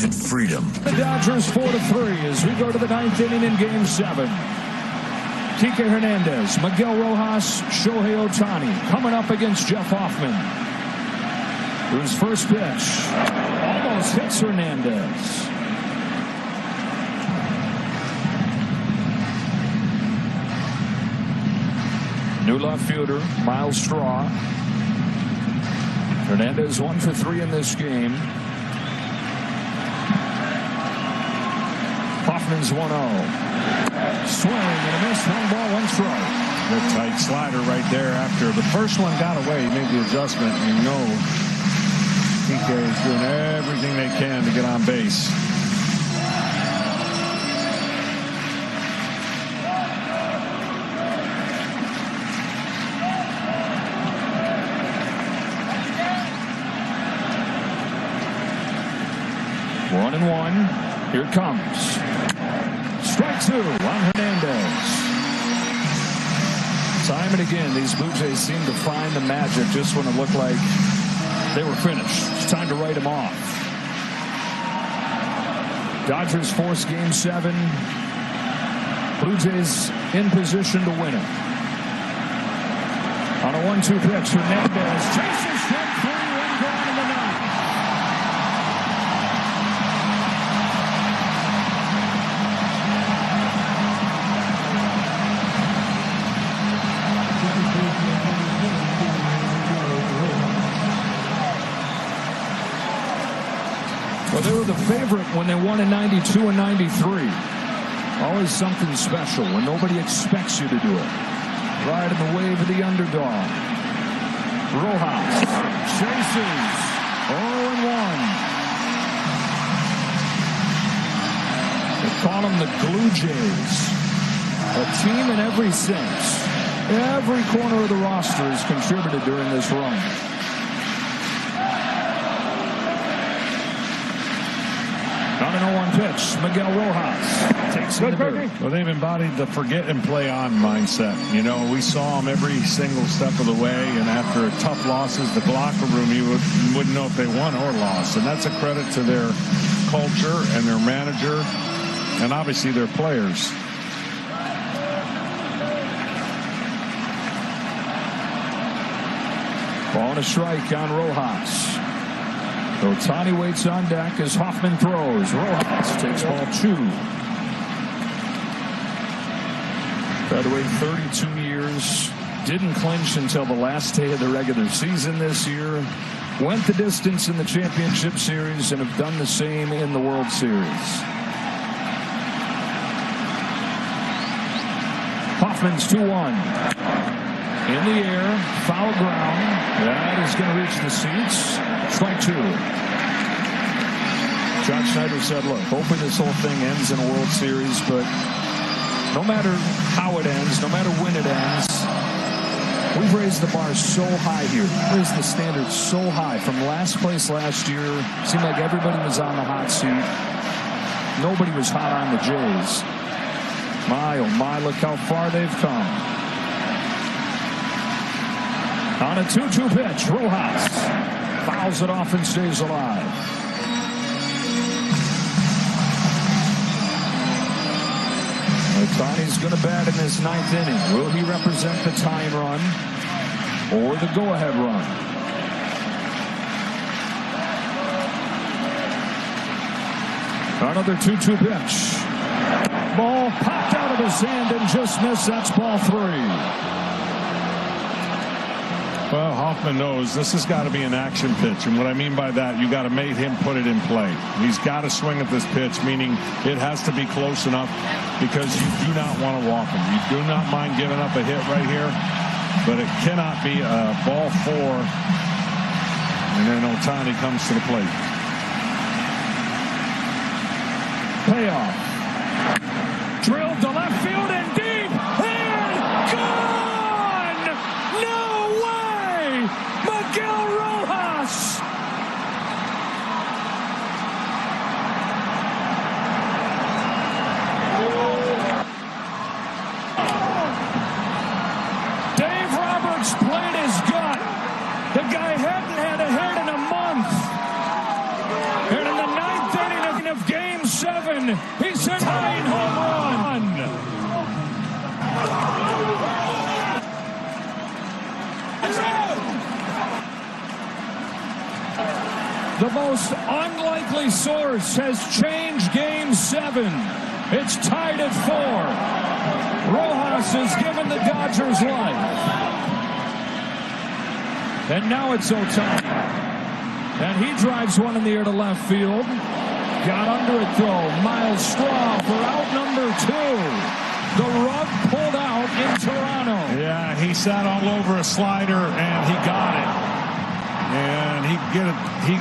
wanted freedom. The Dodgers 4-3 as we go to the 9th inning in Game 7. Kike Hernandez, Miguel Rojas, Shohei Ohtani coming up against Jeff Hoffman. Whose first pitch almost hits Hernandez. New left fielder, Miles Straw. Hernandez 1 for 3 in this game. Hoffman's 1-0. Swing and a miss. 1 ball, 1 strike. Good tight slider right there after the first one got away. He made the adjustment, and you know PK is doing everything they can to get on base. One and one. Here it comes. Strike 2 on Hernandez. Time and again, these Blue Jays seem to find the magic just when it looked like they were finished. It's time to write them off. Dodgers force Game 7. Blue Jays in position to win it. On a 1-2 pitch, Hernandez chases strike 3, 1 gone in the ninth. Well, they were the favorite when they won in 92 and 93. Always something special when nobody expects you to do it. Riding the wave of the underdog. Rojas chases. 0-1. They call them the Glue Jays. A team in every sense. Every corner of the roster has contributed during this run. On an 0-1 pitch, Miguel Rojas takes it. Well, they've embodied the forget and play on mindset. You know, we saw them every single step of the way, and after tough losses, the locker room, you wouldn't know if they won or lost. And that's a credit to their culture and their manager and obviously their players. Ball and a strike on Rojas. Ohtani waits on deck as Hoffman throws. Rojas takes ball 2. Tried to wait 32 years. Didn't clinch until the last day of the regular season this year. Went the distance in the championship series and have done the same in the World Series. Hoffman's 2-1. In the air, foul ground. That is going to reach the seats. Strike 2. John Schneider said, look, hoping this whole thing ends in a World Series, but no matter how it ends, no matter when it ends, we've raised the bar so high here. Raised the standard so high. From last place last year, seemed like everybody was on the hot seat. Nobody was hot on the Jays. My, oh my, look how far they've come. On a 2-2 pitch, Rojas fouls it off and stays alive. Ohtani's going to bat in this 9th inning. Will he represent the tying run or the go-ahead run? Another 2-2 pitch. Ball popped out of his hand and just missed. That's ball 3. Well, Hoffman knows this has got to be an action pitch. And what I mean by that, you got to make him put it in play. He's got to swing at this pitch, meaning it has to be close enough because you do not want to walk him. You do not mind giving up a hit right here, but it cannot be a ball 4. And then Ohtani comes to the plate. Payoff. Drilled to left field and deep. And gone! No way! Miguel Rojas! Dave Roberts played his gut. The guy hadn't had a hit in a month. And in the 9th inning of one. He's a 9-home run. The most unlikely source has changed Game 7. It's tied at 4. Rojas has given the Dodgers life. And now it's Ohtani. And he drives one in the air to left field. Got under it, though. Miles Straw for out number 2. The rug pulled out in Toronto. Yeah, he sat all over a slider, and he got it. And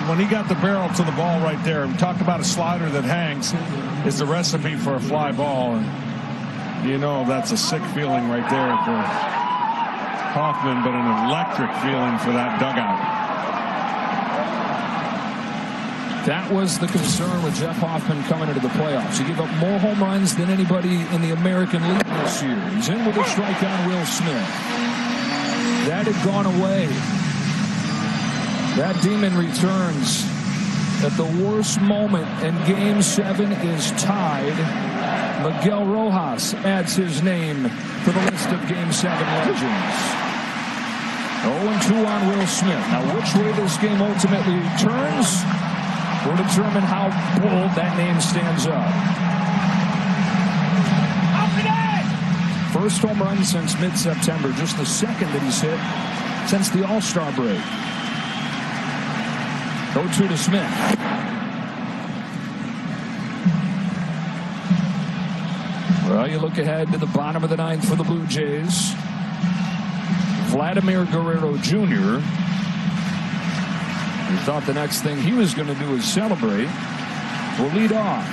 when he got the barrel to the ball right there, and talk about a slider that hangs, is the recipe for a fly ball. And you know that's a sick feeling right there for Hoffman, but an electric feeling for that dugout. That was the concern with Jeff Hoffman coming into the playoffs. He gave up more home runs than anybody in the American League this year. He's in with a strike on Will Smith. That had gone away. That demon returns at the worst moment, and Game 7 is tied. Miguel Rojas adds his name to the list of Game 7 legends. 0-2 on Will Smith. Now, which way this game ultimately turns will determine how bold that name stands up. First home run since mid-September, just the second that he's hit since the All-Star break. 0-2 to Smith. Well, you look ahead to the bottom of the 9th for the Blue Jays. Vladimir Guerrero Jr. We thought the next thing he was going to do is celebrate. Will lead off.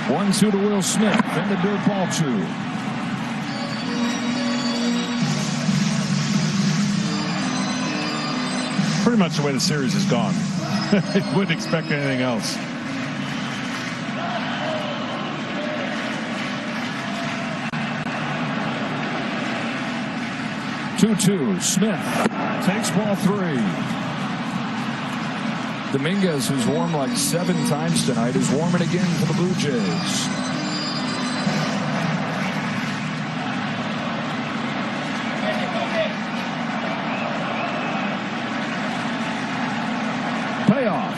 1-2 to Will Smith. Then the dirt ball 2. Pretty much the way the series has gone. I wouldn't expect anything else. Two. Smith takes ball 3. Dominguez, who's warmed like 7 times tonight, is warming again for the Blue Jays. Payoff.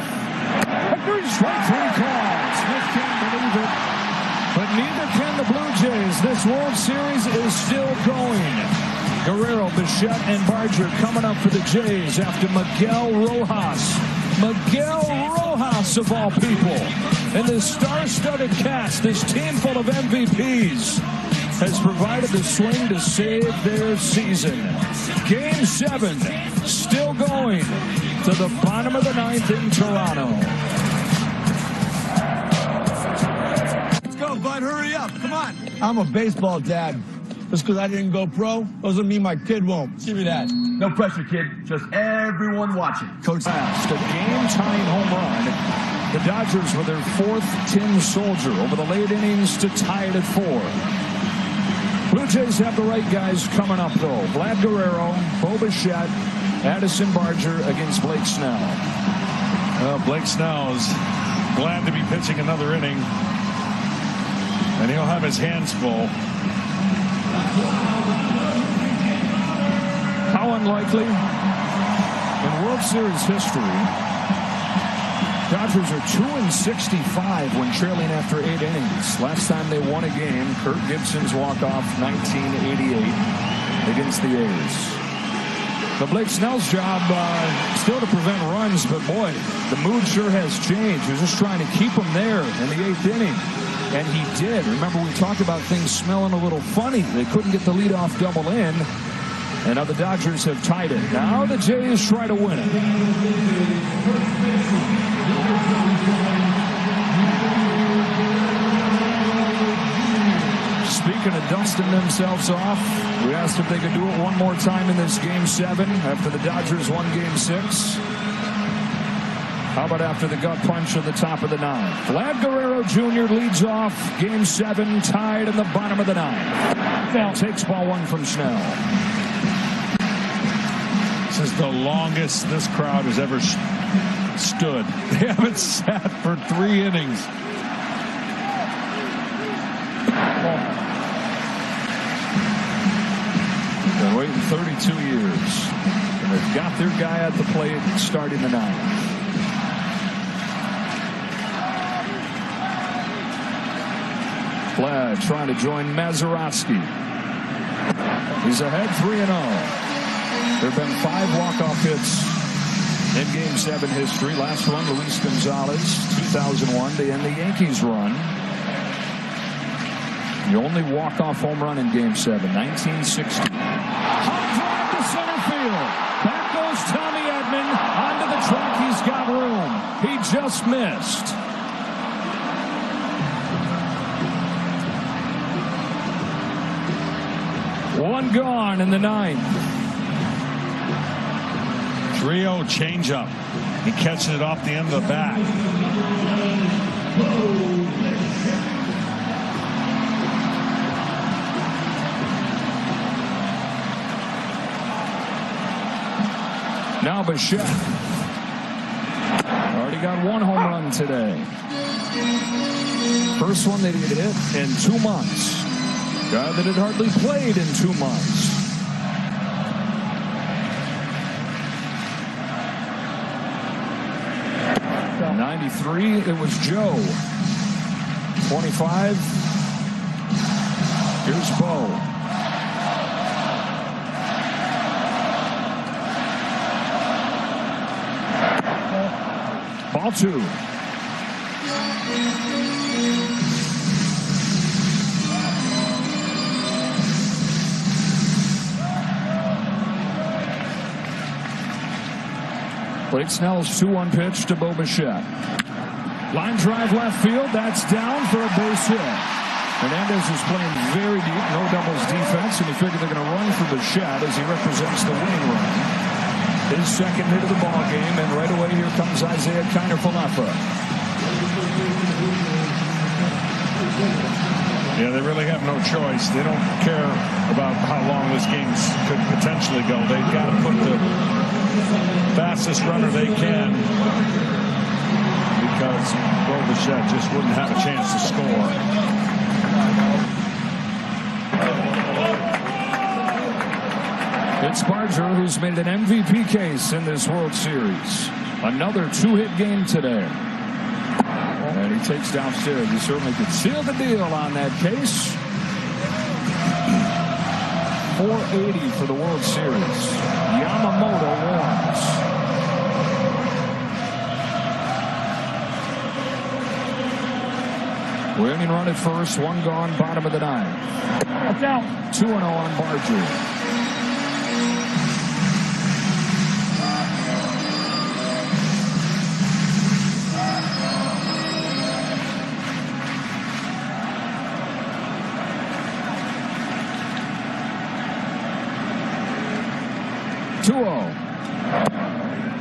Strike 3 call. Smith can't believe it, but neither can the Blue Jays. This World Series is still going. Guerrero, Bichette, and Barger coming up for the Jays after Miguel Rojas. Miguel Rojas, of all people. And this star-studded cast, this team full of MVPs, has provided the swing to save their season. Game 7 still going to the bottom of the 9th in Toronto. Let's go, bud. Hurry up. Come on. I'm a baseball dad. Just because I didn't go pro doesn't mean my kid won't. Give me that. No pressure, kid. Just everyone watching. Coach last, a game-tying home run. The Dodgers with their 4th tin soldier over the late innings to tie it at 4. Blue Jays have the right guys coming up, though. Vlad Guerrero, Bo Bichette, Addison Barger against Blake Snell. Well, Blake Snell is glad to be pitching another inning, and he'll have his hands full. How unlikely? In World Series history, Dodgers are 2-65 when trailing after 8 innings. Last time they won a game, Kirk Gibson's walk-off 1988 against the A's. But Blake Snell's job still to prevent runs, but boy, the mood sure has changed. He was just trying to keep them there in the 8th inning. And he did. Remember, we talked about things smelling a little funny. They couldn't get the leadoff double in. And now the Dodgers have tied it. Now the Jays try to win it. Speaking of dusting themselves off, we asked if they could do it one more time in this Game 7 after the Dodgers won Game 6. How about after the gut punch at the top of the 9th? Vlad Guerrero Jr. leads off Game 7, tied in the bottom of the 9th. Now takes ball 1 from Snell. This is the longest this crowd has ever stood. They haven't sat for 3 innings. Been waiting 32 years. And they've got their guy at the plate starting the ninth. Vlad trying to join Mazeroski. He's ahead 3-0. There have been 5 walk-off hits in Game 7 history. Last one, Luis Gonzalez, 2001, to end the Yankees run. The only walk-off home run in Game 7, 1960. High drive to center field. Back goes Tommy Edman. Onto the track. He's got room. He just missed. One gone in the ninth. 3-0 changeup. He catches it off the end of the bat. Now Bichette. Already got 1 home run today. First one that he had hit in 2 months. Guy that had hardly played in 2 months. '93, it was Joe. 25. Here's Bo. Ball 2. Blake Snell's 2-1 pitch to Bo Bichette. Line drive left field. That's down for a base hit. Hernandez is playing very deep, no doubles defense, and you figure they're going to run for Bichette as he represents the winning run. His second hit of the ball game, and right away here comes Isaiah Kiner-Falefa. Yeah, they really have no choice. They don't care about how long this game could potentially go. They've got to put the fastest runner they can, because Bo Bichette just wouldn't have a chance to score. It's Barger who's made an MVP case in this World Series. Another 2-hit game today. And he takes downstairs. He certainly could seal the deal on that case. 480 for the World Series. Yamamoto warms. Winning run at first, 1 gone, bottom of the 9th. 2-0 on Barger.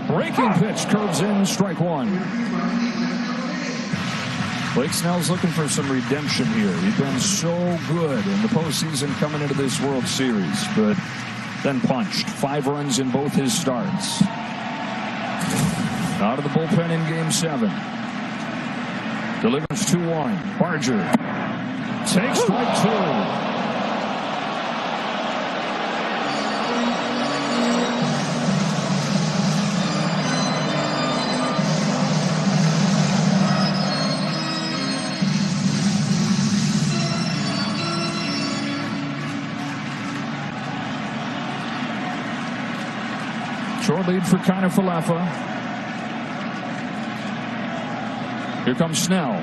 Breaking pitch, curves in, strike 1. Blake Snell's looking for some redemption here. He's been so good in the postseason coming into this World Series, but then punched. 5 runs in both his starts. Out of the bullpen in Game 7. Delivers 2-1. Barger takes strike 2. Short lead for Kiner-Falefa. Here comes Snell.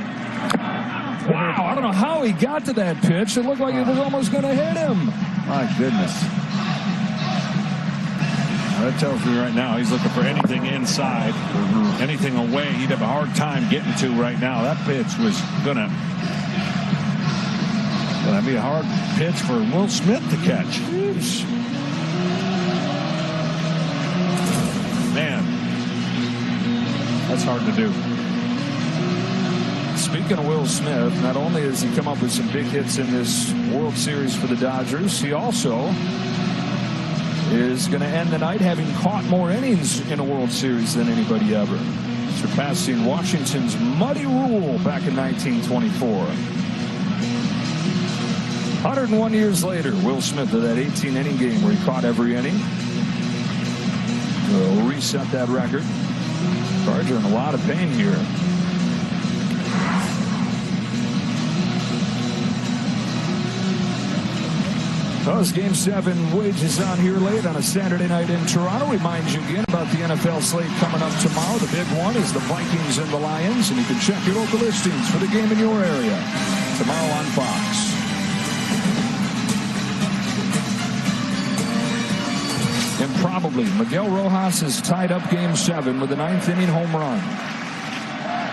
Wow, I don't know how he got to that pitch. It looked like it was almost going to hit him. My goodness. That tells me right now he's looking for anything inside, anything away. He'd have a hard time getting to right now. That pitch was gonna be a hard pitch for Will Smith to catch. Jeez. Man, that's hard to do. Speaking of Will Smith, not only has he come up with some big hits in this World Series for the Dodgers, he also is going to end the night having caught more innings in a World Series than anybody ever, surpassing Washington's Muddy Rule back in 1924. 101 years later, Will Smith of that 18-inning game where he caught every inning. We'll reset that record. Barger in a lot of pain here. Well, as Game 7 wages on here late on a Saturday night in Toronto. Reminds you again about the NFL slate coming up tomorrow. The big one is the Vikings and the Lions, and you can check your local listings for the game in your area tomorrow on Fox. Improbably, Miguel Rojas has tied up Game 7 with a 9th-inning home run.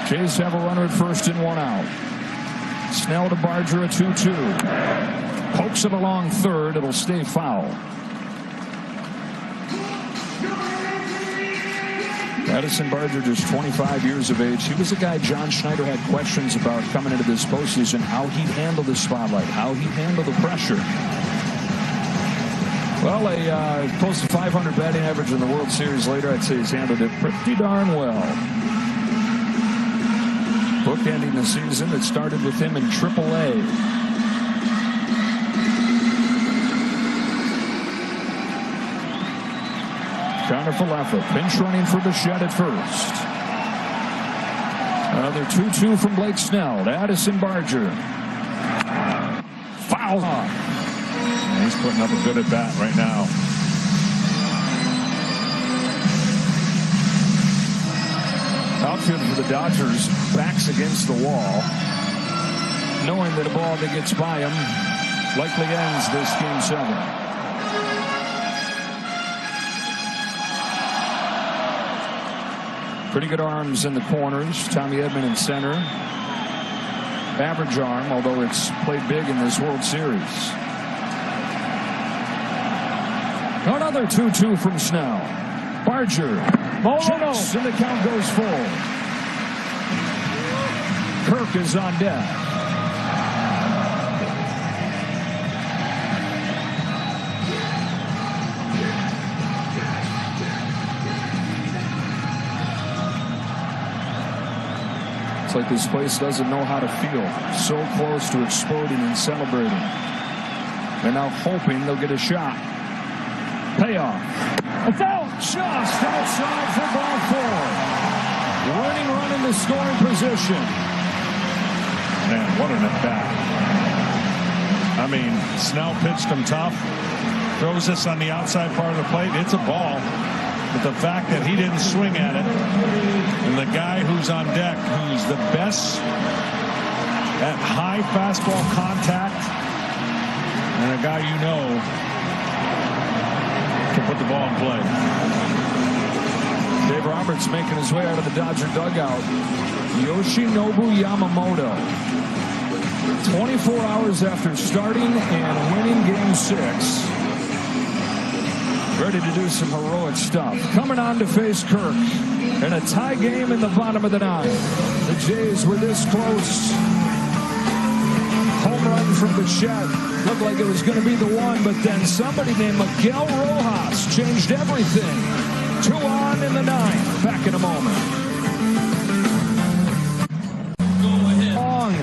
Jays have a runner at first and 1 out. Snell to Barger, a 2-2. Pokes it along third. It'll stay foul. Addison Barger, just 25 years of age. He was a guy John Schneider had questions about coming into this postseason, how he'd handle the spotlight, how he'd handle the pressure. Well, a close to 500 batting average in the World Series later, I'd say he's handled it pretty darn well. Bookending the season that started with him in AAA. Connor Falefa, pinch running for Bichette at first. Another 2-2 from Blake Snell to Addison Barger. Foul off. He's putting up a good at bat right now. Outfield for the Dodgers, backs against the wall, knowing that a ball that gets by him likely ends this Game 7. Pretty good arms in the corners. Tommy Edman in center. Average arm, although it's played big in this World Series. Another 2-2 from Snell. Barger. Jumps, and the count goes full. Kirk is on deck. It's like this place doesn't know how to feel. So close to exploding and celebrating. They're now hoping they'll get a shot. Payoff. It's out. Just outside for ball 4. Winning run in the scoring position. Man, what an at-bat. I mean, Snell pitched him tough. Throws this on the outside part of the plate. It's a ball. But the fact that he didn't swing at it, and the guy who's on deck, who's the best at high fastball contact, and a guy you know can put the ball in play. Dave Roberts making his way out of the Dodger dugout. Yoshinobu Yamamoto, 24 hours after starting and winning Game 6, ready to do some heroic stuff. Coming on to face Kirk in a tie game in the bottom of the 9th. The Jays were this close. Home run from Bichette. Looked like it was going to be the one, but then somebody named Miguel Rojas changed everything. 2 on in the 9th. Back in a moment. Long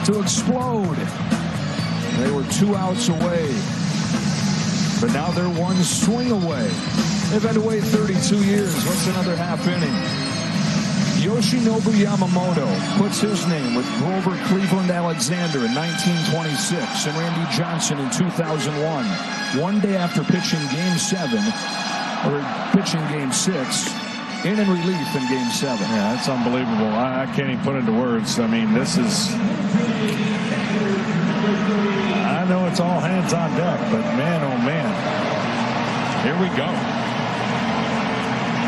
to explode. They were 2 outs away. But now they're 1 swing away. They've had to wait 32 years. What's another half inning? Yoshinobu Yamamoto puts his name with Grover Cleveland Alexander in 1926 and Randy Johnson in 2001. One day after pitching Game 7, or pitching Game 6, in relief in Game 7. Yeah, that's unbelievable. I can't even put into words. I mean, this is... I know it's all hands on deck, but man, oh man. Here we go.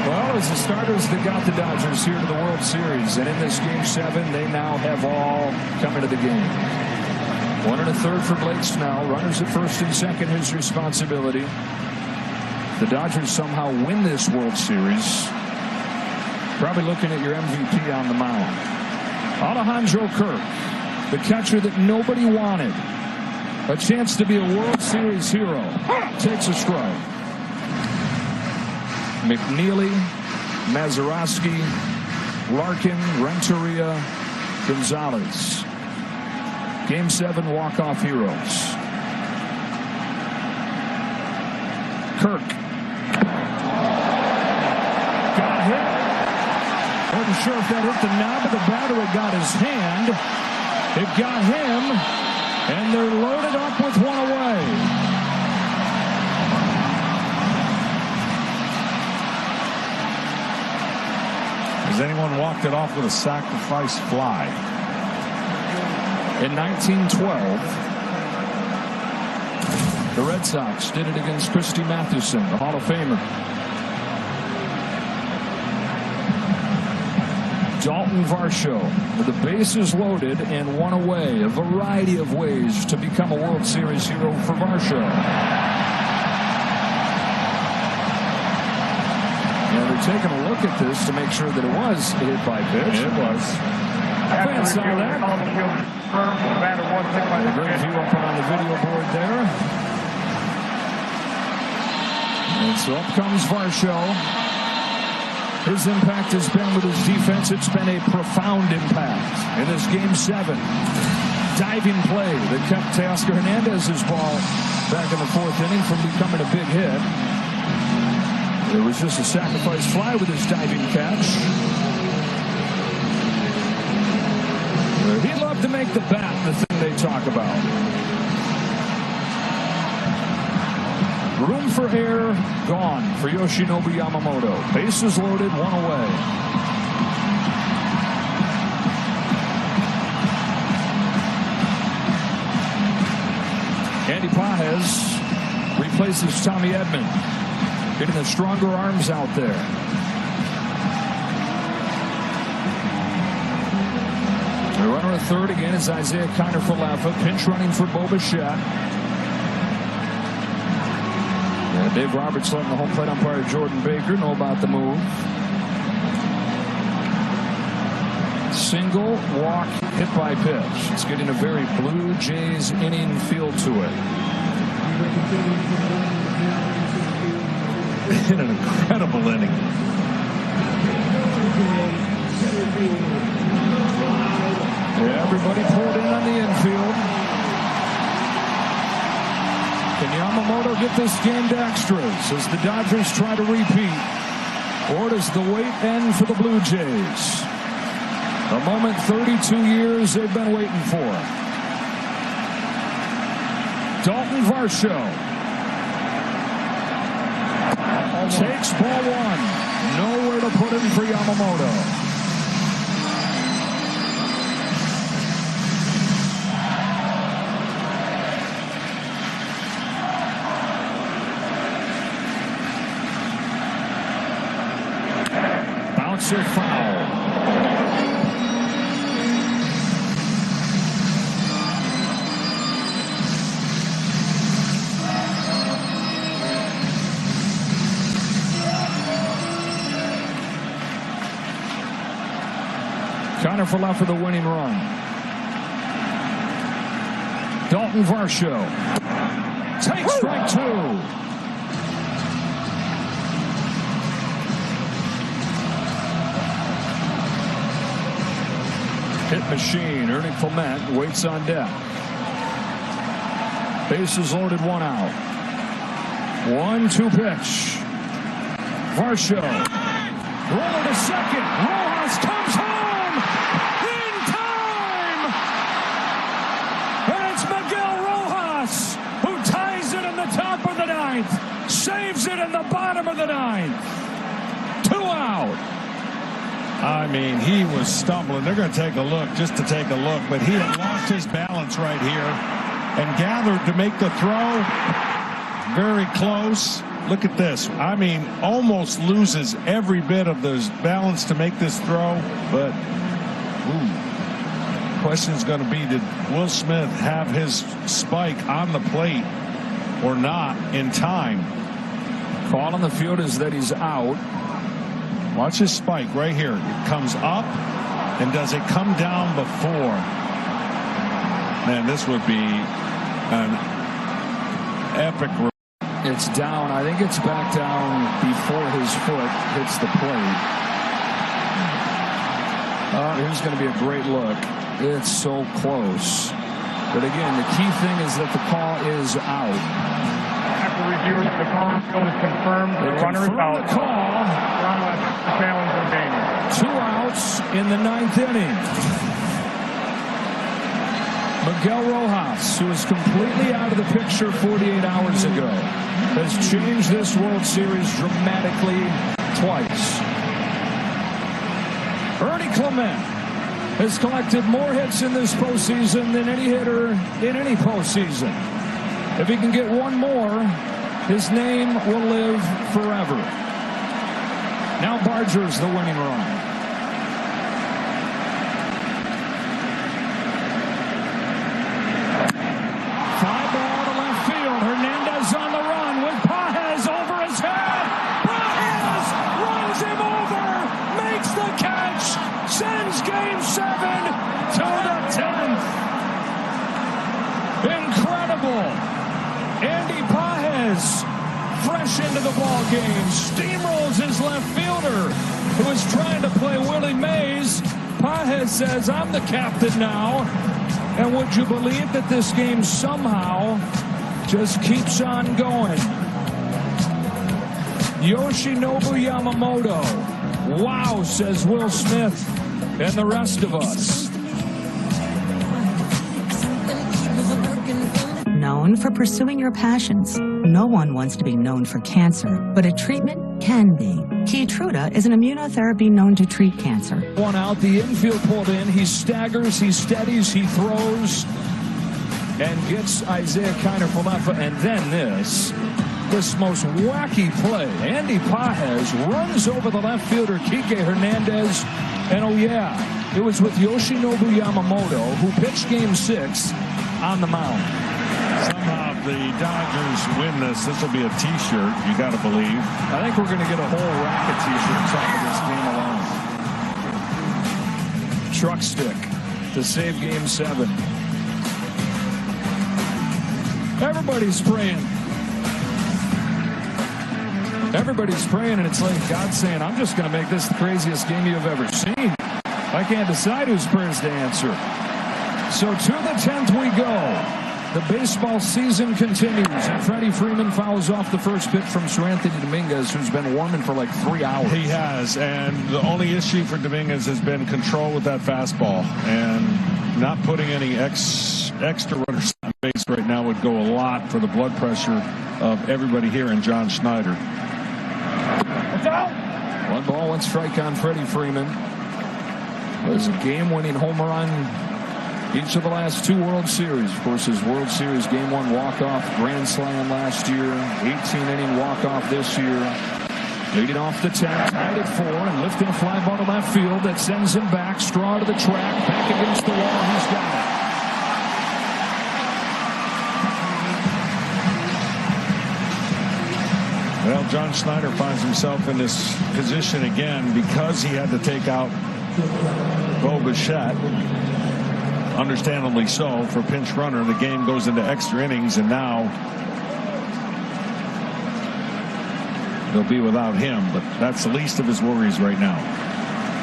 Well, as the starters that got the Dodgers here to the World Series, and in this Game 7, they now have all come into the game. 1 1/3 for Blake Snell. Runners at first and second, his responsibility. The Dodgers somehow win this World Series. Probably looking at your MVP on the mound. Alejandro Kirk, the catcher that nobody wanted. A chance to be a World Series hero. Takes a strike. McNeely, Mazeroski, Larkin, Renteria, Gonzalez. Game 7 walk-off heroes. Kirk. Got hit. Wasn't sure if that hit the knob of the bat or it got his hand. It got him, and they're loaded up with one away. Has anyone walked it off with a sacrifice fly? In 1912, the Red Sox did it against Christy Mathewson, the Hall of Famer. Dalton Varsho with the bases loaded and one away. A variety of ways to become a World Series hero for Varsho. And they're taking a look at this to make sure that it was a hit by pitch. It was. Fans saw that. A great view up on the video board there. And so up comes Varsho. His impact has been with his defense. It's been a profound impact in this Game 7. Diving play that kept Teoscar Hernandez's ball back in the 4th inning from becoming a big hit. It was just a sacrifice fly with his diving catch. He loved to make the bat the thing they talk about. Room for error gone for Yoshinobu Yamamoto. Bases loaded, one away. Andy Pages replaces Tommy Edman, getting the stronger arms out there. The runner at third again is Isaiah Kiner-Falefa, pinch running for Bo Bichette. Dave Roberts letting the home plate umpire Jordan Baker know about the move. Single, walk, hit by pitch. It's getting a very Blue Jays inning feel to it. In an incredible inning. Yeah, everybody pulled in on the infield. Can Yamamoto get this game to extras as the Dodgers try to repeat? Or does the wait end for the Blue Jays? A moment 32 years they've been waiting for. Dalton Varsho takes ball one. Nowhere to put him for Yamamoto. Bouncer foul. Kiner-Falefa for the winning run. Dalton Varsho takes strike two. Hit machine. Ernie Clement waits on deck. Bases loaded, one out. 1-2 pitch. Varsho. Roller to second. Rojas comes home in time. And it's Miguel Rojas who ties it in the top of the ninth. Saves it in the bottom of the ninth. 2 out. I mean, he was stumbling. They're going to take a look just to take a look, but he had lost his balance right here and gathered to make the throw. Very close. Look at this. I mean, almost loses every bit of his balance to make this throw, but question's going to be, did Will Smith have his spike on the plate or not in time? Call on the field is that he's out. Watch his spike right here. It comes up, and does it come down before? Man, this would be an epic. It's down. I think it's back down before his foot hits the plate. Here's going to be a great look. It's so close. But again, the key thing is that the call is out. the review of the call field is confirmed. The runner is out. The call. Challenge remaining. 2 outs in the 9th inning. Miguel Rojas, who was completely out of the picture 48 hours ago, has changed this World Series dramatically twice. Ernie Clement has collected more hits in this postseason than any hitter in any postseason. If he can get one more, his name will live forever. Now Barger's the winning run. Fly ball to left field. Hernandez on the run with Pages over his head. Pages runs him over, makes the catch, sends Game 7 to the 10th. Incredible. Andy Pages, fresh into the ball game, steamrolls his left fielder, who is trying to play Willie Mays. Pages says, I'm the captain now. And would you believe that this game somehow just keeps on going? Yoshinobu Yamamoto. Wow, says Will Smith and the rest of us. Known for pursuing your passions. No one wants to be known for cancer, but a treatment can be. Keytruda is an immunotherapy known to treat cancer. 1 out, the infield pulled in. He staggers, he steadies, he throws, and gets Isaiah Kiner-Falefa. And then this most wacky play. Andy Pages runs over the left fielder, Kike Hernandez. And oh yeah, it was with Yoshinobu Yamamoto, who pitched Game 6 on the mound. Somehow the Dodgers win this. This will be a T-shirt, you got to believe. I think we're going to get a whole rack of T-shirts off of this game alone. Truck stick to save Game 7. Everybody's praying. Everybody's praying, and it's like God saying, I'm just going to make this the craziest game you've ever seen. I can't decide whose prayers to answer. So to the 10th we go. The baseball season continues, and Freddie Freeman fouls off the first pitch from Sir Anthony Dominguez, who's been warming for like 3 hours. He has, and the only issue for Dominguez has been control with that fastball, and not putting any extra runners on base right now would go a lot for the blood pressure of everybody here and John Schneider. 1 ball, 1 strike on Freddie Freeman. It was a game-winning home run each of the last 2 World Series. Of course, his World Series Game 1 walk-off grand slam last year, 18-inning walk-off this year. Leading off the 10th, tied at 4, and lifting a fly ball to left field that sends him back, straw to the track, back against the wall. He's got it. Well, John Schneider finds himself in this position again because he had to take out Bo Bichette. Understandably so for pinch runner. The game goes into extra innings, and now they'll be without him, but that's the least of his worries right now.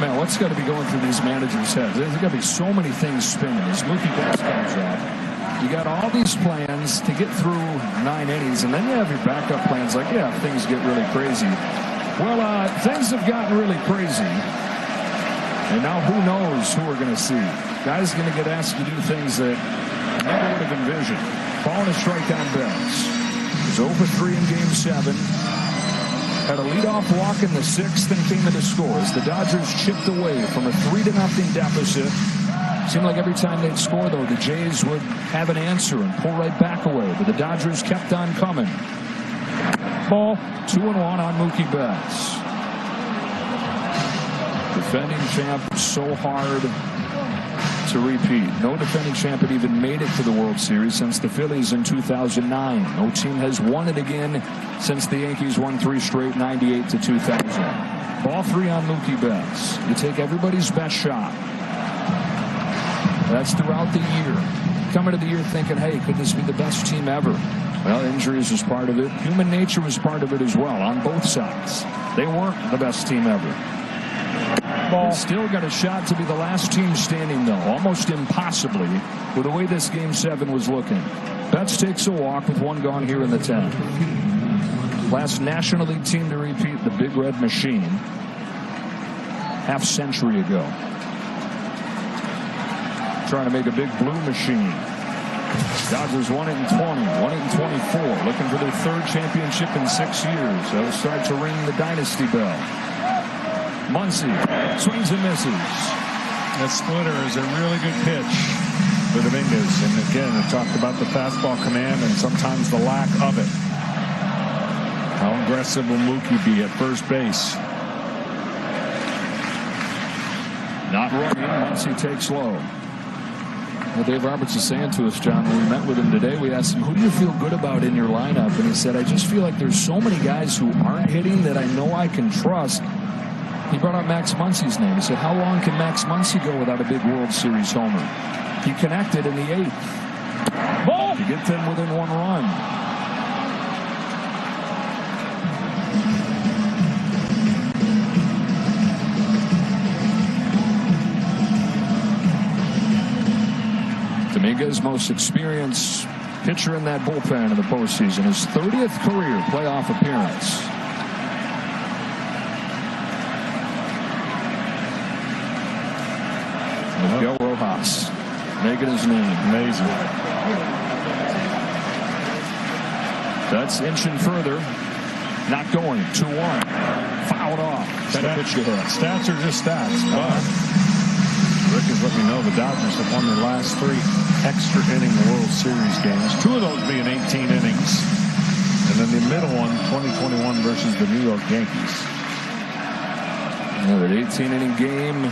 Man, what's got to be going through these managers' heads? There's got to be so many things spinning as Mookie Betts comes up. You got all these plans to get through 9 innings, and then you have your backup plans like, yeah, things get really crazy. Well, things have gotten really crazy, and now who knows who we're going to see. Guys going to get asked to do things that never would have envisioned. Ball and a strike on Betts. He's 0 for 3 in Game 7. Had a leadoff walk in the 6th and came into scores. The Dodgers chipped away from a 3-0 deficit. Seemed like every time they'd score, though, the Jays would have an answer and pull right back away. But the Dodgers kept on coming. Ball, 2-1 on Mookie Betts. Defending champ, so hard to repeat. No defending champ had even made it to the World Series since the Phillies in 2009. No team has won it again since the Yankees won 3 straight, 98 to 2000. Ball 3 on Mookie Betts. You take everybody's best shot. That's throughout the year. Coming to the year thinking, hey, could this be the best team ever? Well, injuries was part of it. Human nature was part of it as well on both sides. They weren't the best team ever. Ball. Still got a shot to be the last team standing, though, almost impossibly, with the way this Game 7 was looking. Betts takes a walk with one gone here in the 10th. Last National League team to repeat, the Big Red Machine, half-century ago. Trying to make a Big Blue Machine. Dodgers won it in 20, won it in 24, looking for their third championship in 6 years. They'll start to ring the dynasty bell. Muncy swings and misses. That splitter is a really good pitch for Dominguez. And again, I talked about the fastball command and sometimes the lack of it. How aggressive will Mookie be at first base? Not running. Muncy takes low. Well, Dave Roberts is saying to us, John, when we met with him today, we asked him, who do you feel good about in your lineup? And he said, I just feel like there's so many guys who aren't hitting that I know I can trust. He brought up Max Muncy's name. He said, how long can Max Muncy go without a big World Series homer? He connected in the 8th. Ball! To get them within 1 run. Dominguez, most experienced pitcher in that bullpen in the postseason. His 30th career playoff appearance. Miguel Rojas making his name. Amazing. That's inching further. Not going. 2-1. Fouled off. Stats are just stats. But Rick has let me know the Dodgers have won their last 3 extra inning World Series games. 2 of those being 18 innings. And then the middle one, 2021 versus the New York Yankees. Another 18-inning game.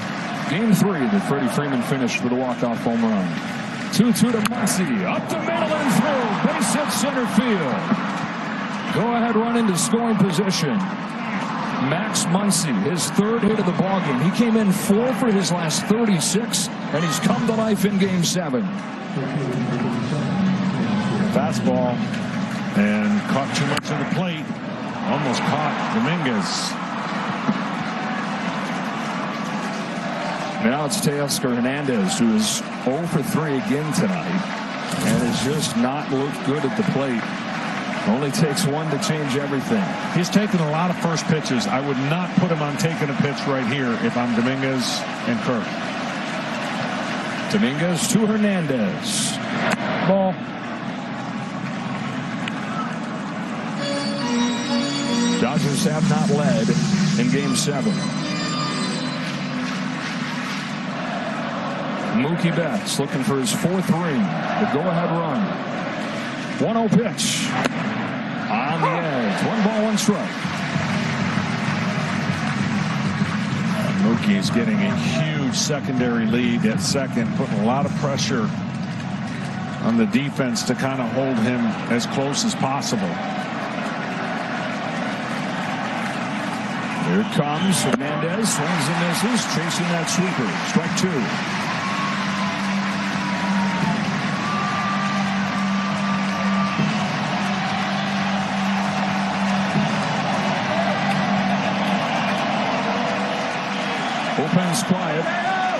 Game 3 that Freddie Freeman finished with a walk-off home run. 2-2 to Muncy. Up the middle and through. Base hit center field. Go-ahead run into scoring position. Max Muncy, his 3rd hit of the ballgame. He came in 4 for his last 36, and he's come to life in Game 7. Fastball and caught too much of the plate. Almost caught Dominguez. Now it's Teoscar Hernandez, who is 0 for 3 again tonight, and has just not looked good at the plate. Only takes 1 to change everything. He's taken a lot of first pitches. I would not put him on taking a pitch right here if I'm Dominguez and Kirk. Dominguez to Hernandez. Ball. Dodgers have not led in Game 7. Mookie Betts looking for his 4th ring. The go-ahead run. 1-0 pitch. On the edge. 1 ball, 1 strike. Mookie is getting a huge secondary lead at second, putting a lot of pressure on the defense to kind of hold him as close as possible. Here it comes. Hernandez swings and misses, chasing that sweeper. Strike 2. Bullpen's quiet.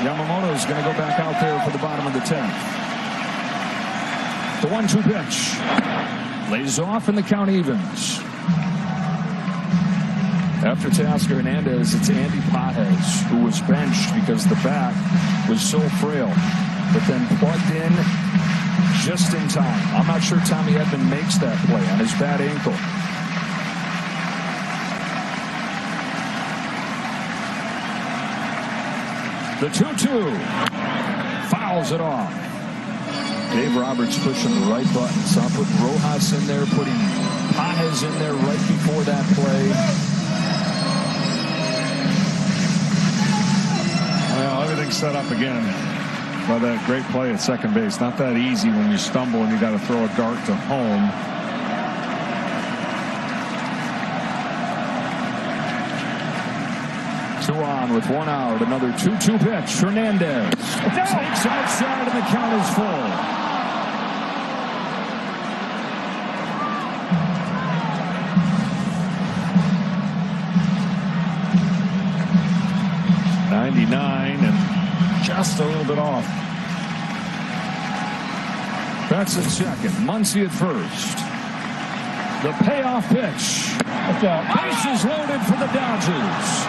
Yamamoto's going to go back out there for the bottom of the 10th. The 1-2 pitch. Lays off and the count evens. After Teoscar Hernandez, it's Andy Pages, who was benched because the bat was so frail, but then plugged in just in time. I'm not sure Tommy Edman makes that play on his bad ankle. The 2-2 fouls it off. Dave Roberts pushing the right button. So I'm putting Rojas in there, putting Pages in there right before that play. Well, everything's set up again by that great play at second base. Not that easy when you stumble and you got to throw a dart to home. Two on with 1 out. Another 2-2 pitch. Hernandez takes outside and the count is full. .99 and just a little bit off. That's at second. Muncy at first. The payoff pitch. Bases loaded for the Dodgers.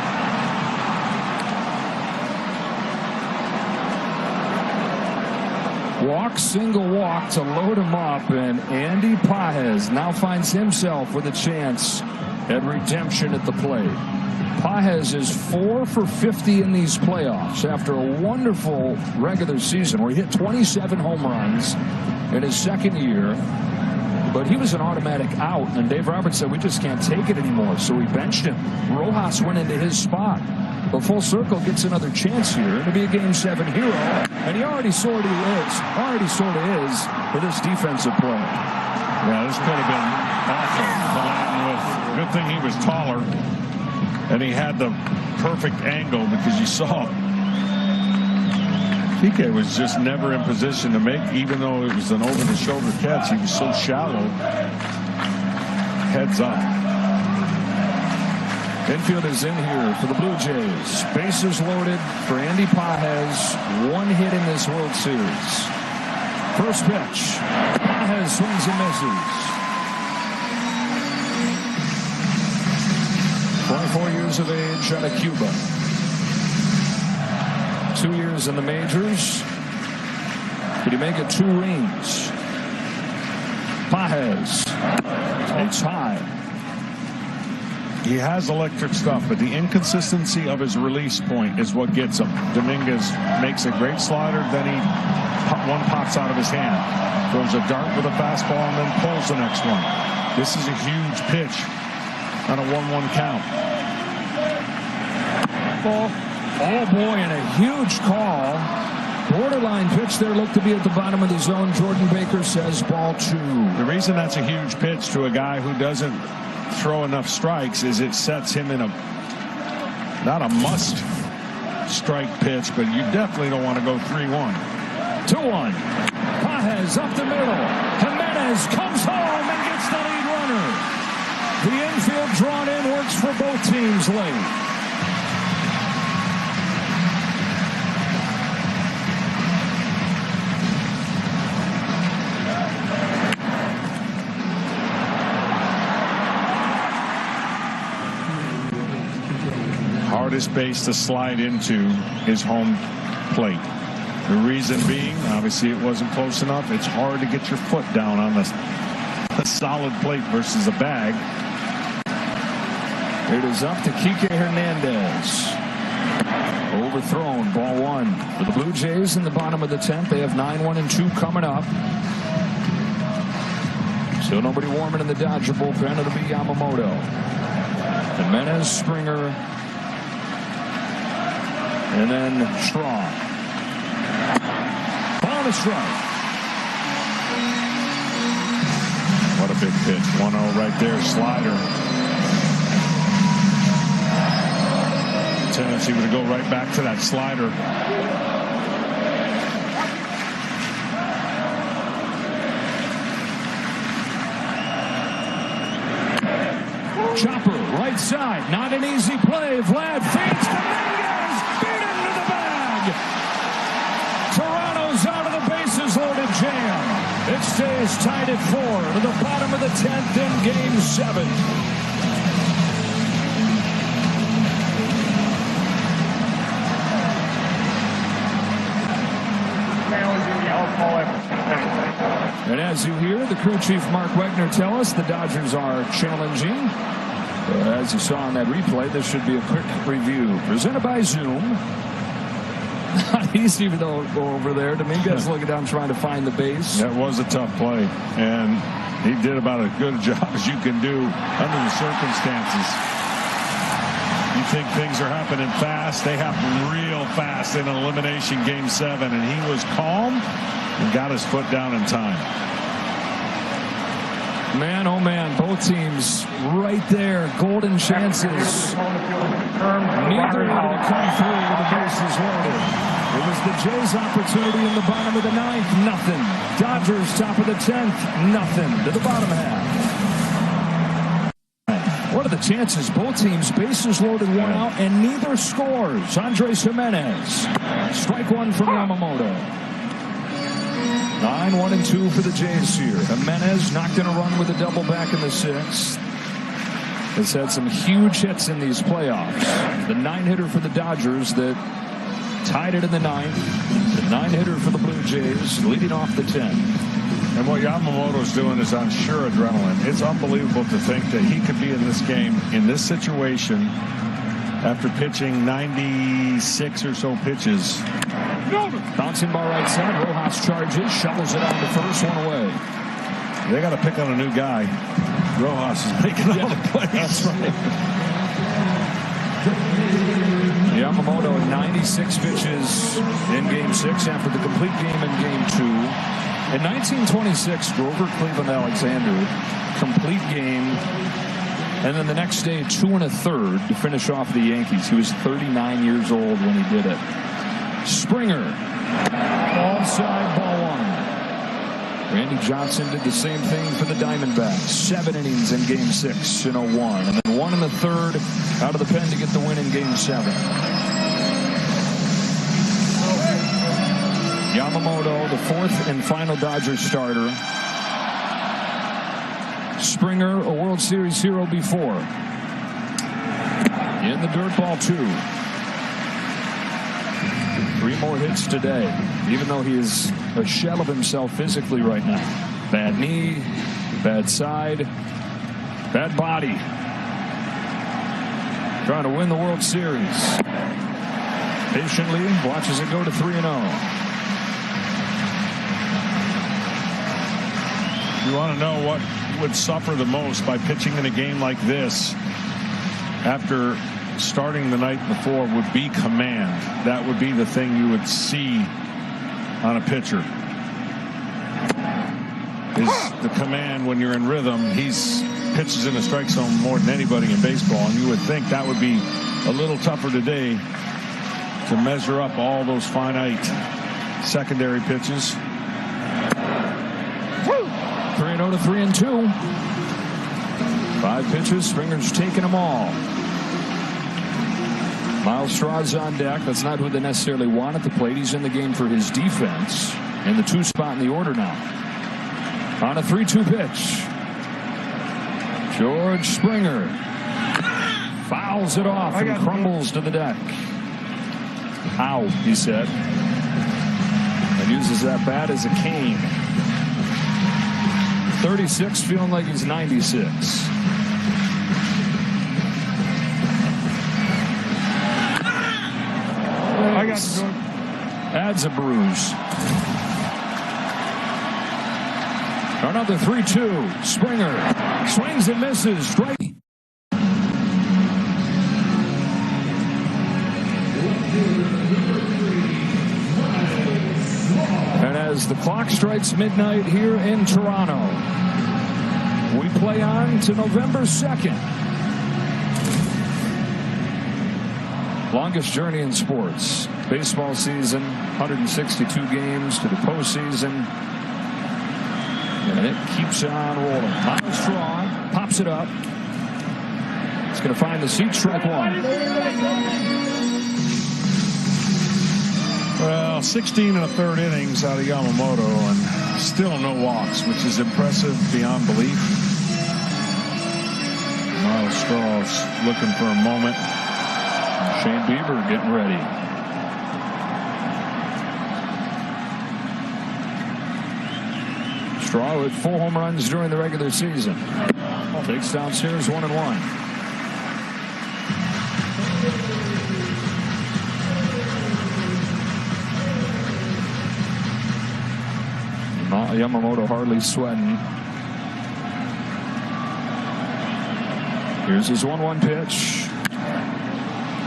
Walk, single walk to load him up, and Andy Pages now finds himself with a chance at redemption at the plate. Pages is 4 for 50 in these playoffs after a wonderful regular season where he hit 27 home runs in his second year. But he was an automatic out, and Dave Roberts said, we just can't take it anymore, so we benched him. Rojas went into his spot. But full circle gets another chance here to be a Game 7 hero, and he already sort of is with this defensive play. Yeah, this could have been awful. Good thing he was taller, and he had the perfect angle because you saw PK was just never in position to make, even though it was an over-the-shoulder catch. He was so shallow. Heads up. Infield is in here for the Blue Jays. Bases loaded for Andy Pages. 1 hit in this World Series. First pitch. Pages swings and misses. 24 years of age out of Cuba. 2 years in the majors. Did he make it 2 rings? Pages. It's high. He has electric stuff, but the inconsistency of his release point is what gets him. Dominguez makes a great slider, then one pops out of his hand. Throws a dart with a fastball and then pulls the next one. This is a huge pitch on a 1-1 count. Oh boy, and a huge call. Borderline pitch there, looked to be at the bottom of the zone. Jordan Baker says ball 2. The reason that's a huge pitch to a guy who doesn't throw enough strikes is it sets him in a, not a must strike pitch, but you definitely don't want to go 3-1. 2-1. Pages up the middle. Jimenez comes home and gets the lead runner. The infield drawn in works for both teams late. Hardest base to slide into is home plate. The reason being, obviously it wasn't close enough. It's hard to get your foot down on the solid plate versus a bag. It is up to Kike Hernandez. Overthrown, ball 1 for the Blue Jays in the bottom of the 10th. They have 9-1-2 coming up. Still nobody warming in the Dodger bullpen. It'll be Yamamoto. Jimenez, Springer, and then Straw. On a strike. What a big pitch. 1-0 right there. Slider. Tendency would go right back to that slider. Chopper, right side. Not an easy play. Vlad feeds Dominguez. Beat him to the bag. Toronto's out of the bases loaded jam. It stays tied at 4 to the bottom of the 10th in Game 7. And as you hear the crew chief Mark Wegner tell us, the Dodgers are challenging. As you saw in that replay, this should be a quick review. Presented by Zoom. Not easy to go over there. Dominguez looking down trying to find the base. That was a tough play, and he did about as good a job as you can do under the circumstances. You think things are happening fast. They happen real fast in an elimination Game 7, and he was calm and got his foot down in time. Man, oh man, both teams right there. Golden chances. Neither able to come through with the bases loaded. It was the Jays' opportunity in the bottom of the 9th. Nothing. Dodgers top of the 10th. Nothing to the bottom half. What are the chances? Both teams bases loaded, 1 out, and neither scores. Andres Jimenez. Strike 1 from Yamamoto. 9, 1, and 2 for the Jays here. Jimenez knocked in a run with a double back in the 6th. Has had some huge hits in these playoffs. The 9-hitter for the Dodgers that tied it in the 9th. The 9-hitter for the Blue Jays leading off the 10. And what Yamamoto's doing is on sure adrenaline. It's unbelievable to think that he could be in this game, in this situation, after pitching 96 or so pitches. Bouncing ball right side. Rojas charges, shovels it on to first, one away. They got to pick on a new guy. Rojas is making all the plays. That's right. Yamamoto 96 pitches in Game 6 after the complete game in Game 2. In 1926, Grover Cleveland Alexander, complete game, and then the next day 2 1/3 to finish off the Yankees. He was 39 years old when he did it. Springer, onside, ball 1. Randy Johnson did the same thing for the Diamondbacks. 7 innings in Game 6 in 0-1, and then 1 1/3 out of the pen to get the win in Game 7. Yamamoto, the 4th and final Dodgers starter. Springer, a World Series hero before. In the dirt, ball 2. 3 more hits today, even though he is a shell of himself physically right now. Bad knee, bad side, bad body. Trying to win the World Series. Patiently watches it go to 3-0. You want to know what would suffer the most by pitching in a game like this after starting the night before would be command. That would be the thing you would see on a pitcher. Is the command when you're in rhythm. He's pitches in the strike zone more than anybody in baseball, and you would think that would be a little tougher today to measure up all those finite secondary pitches. 3-0 to 3-2. 5 pitches. Springer's taking them all. Miles Straw's on deck. That's not who they necessarily want at the plate. He's in the game for his defense. In the 2 spot in the order now. On a 3-2 pitch. George Springer fouls it off and crumbles to the deck. Ow, he said. And uses that bat as a cane. 36, feeling like he's 96. I got to do it. Adds a bruise. Another 3-2. Springer swings and misses. Strike. And as the clock strikes midnight here in Toronto, we play on to November 2nd. Longest journey in sports. Baseball season, 162 games to the postseason. And it keeps on rolling. Miles Straw pops it up. It's going to find the seat, strike 1. Well, 16 1/3 innings out of Yamamoto and still no walks, which is impressive beyond belief. Miles Straw's looking for a moment. Shane Bieber getting ready. Straw with 4 home runs during the regular season. Takes downstairs 1-1. Yamamoto hardly sweating. Here's his 1-1 pitch.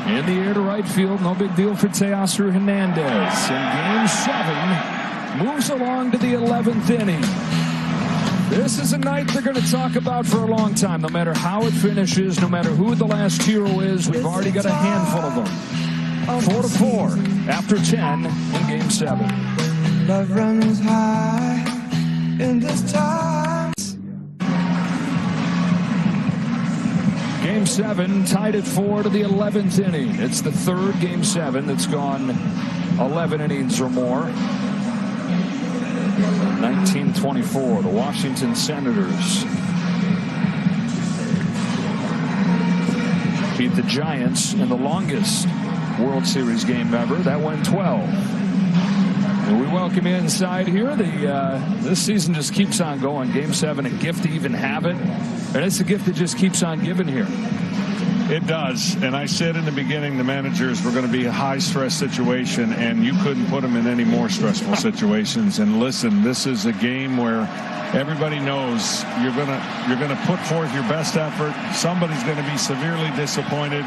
In the air to right field. No big deal for Teoscar Hernandez. In Game 7, moves along to the 11th inning. This is a night they're going to talk about for a long time. No matter how it finishes, no matter who the last hero is, we've already got a handful of them. 4-4 after 10 in Game 7. Love runs high in this time. Game 7 tied at 4 to the 11th inning. It's the 3rd Game 7 that's gone 11 innings or more. 1924, the Washington Senators beat the Giants in the longest World Series game ever. That went 12. And we welcome you inside here. This season just keeps on going. Game 7, a gift to even have it. And it's a gift that just keeps on giving here. It does. And I said in the beginning the managers were going to be a high-stress situation, and you couldn't put them in any more stressful situations. And listen, this is a game where everybody knows you're gonna put forth your best effort. Somebody's going to be severely disappointed,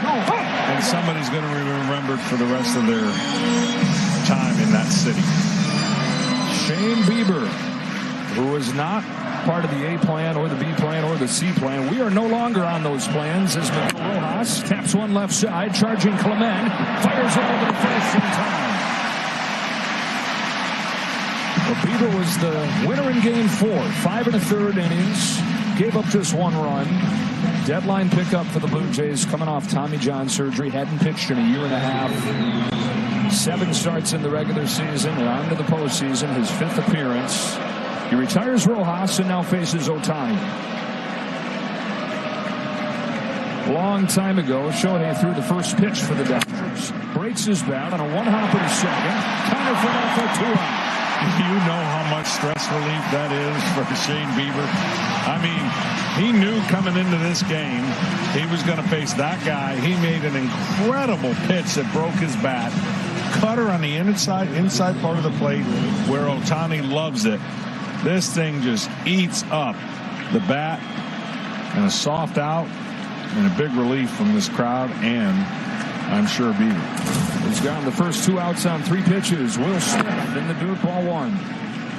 and somebody's going to be remembered for the rest of their time in that city. Shane Bieber, who is not part of the A plan or the B plan or the C plan. We are no longer on those plans as Miguel Rojas taps one left side, charging Clement, fires it over the first in time. Well, Bieber was the winner in game 4, 5 1/3 innings, gave up just 1 run. Deadline pickup for the Blue Jays, coming off Tommy John surgery, hadn't pitched in a year and a half. 7 starts in the regular season and on to the postseason, his 5th appearance. He retires Rojas and now faces Ohtani. Long time ago, Shohei threw the first pitch for the Dodgers. Breaks his bat on a 1-hopper to second. Counter for Alpha 2-out. You know how much stress relief that is for Shane Bieber. I mean, he knew coming into this game he was going to face that guy. He made an incredible pitch that broke his bat. Cutter on the inside part of the plate where Ohtani loves it. This thing just eats up the bat, and a soft out and a big relief from this crowd and I'm sure Bieber. He's gotten the first 2 outs on 3 pitches. Will Smith in the dirt, ball 1.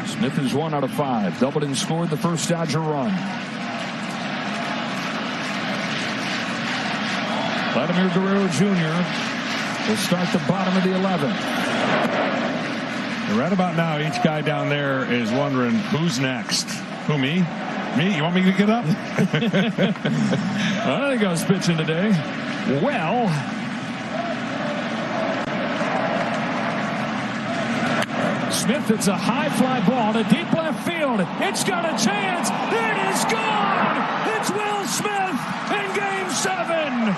Smith is 1 out of 5. Doubled and scored the first Dodger run. Vladimir Guerrero Jr. will start the bottom of the 11th. Right about now, each guy down there is wondering who's next. Who, me? Me? You want me to get up? I think I was pitching today. Well, Smith, it's a high fly ball to deep left field. It's got a chance. It is gone. It's Will Smith in Game 7.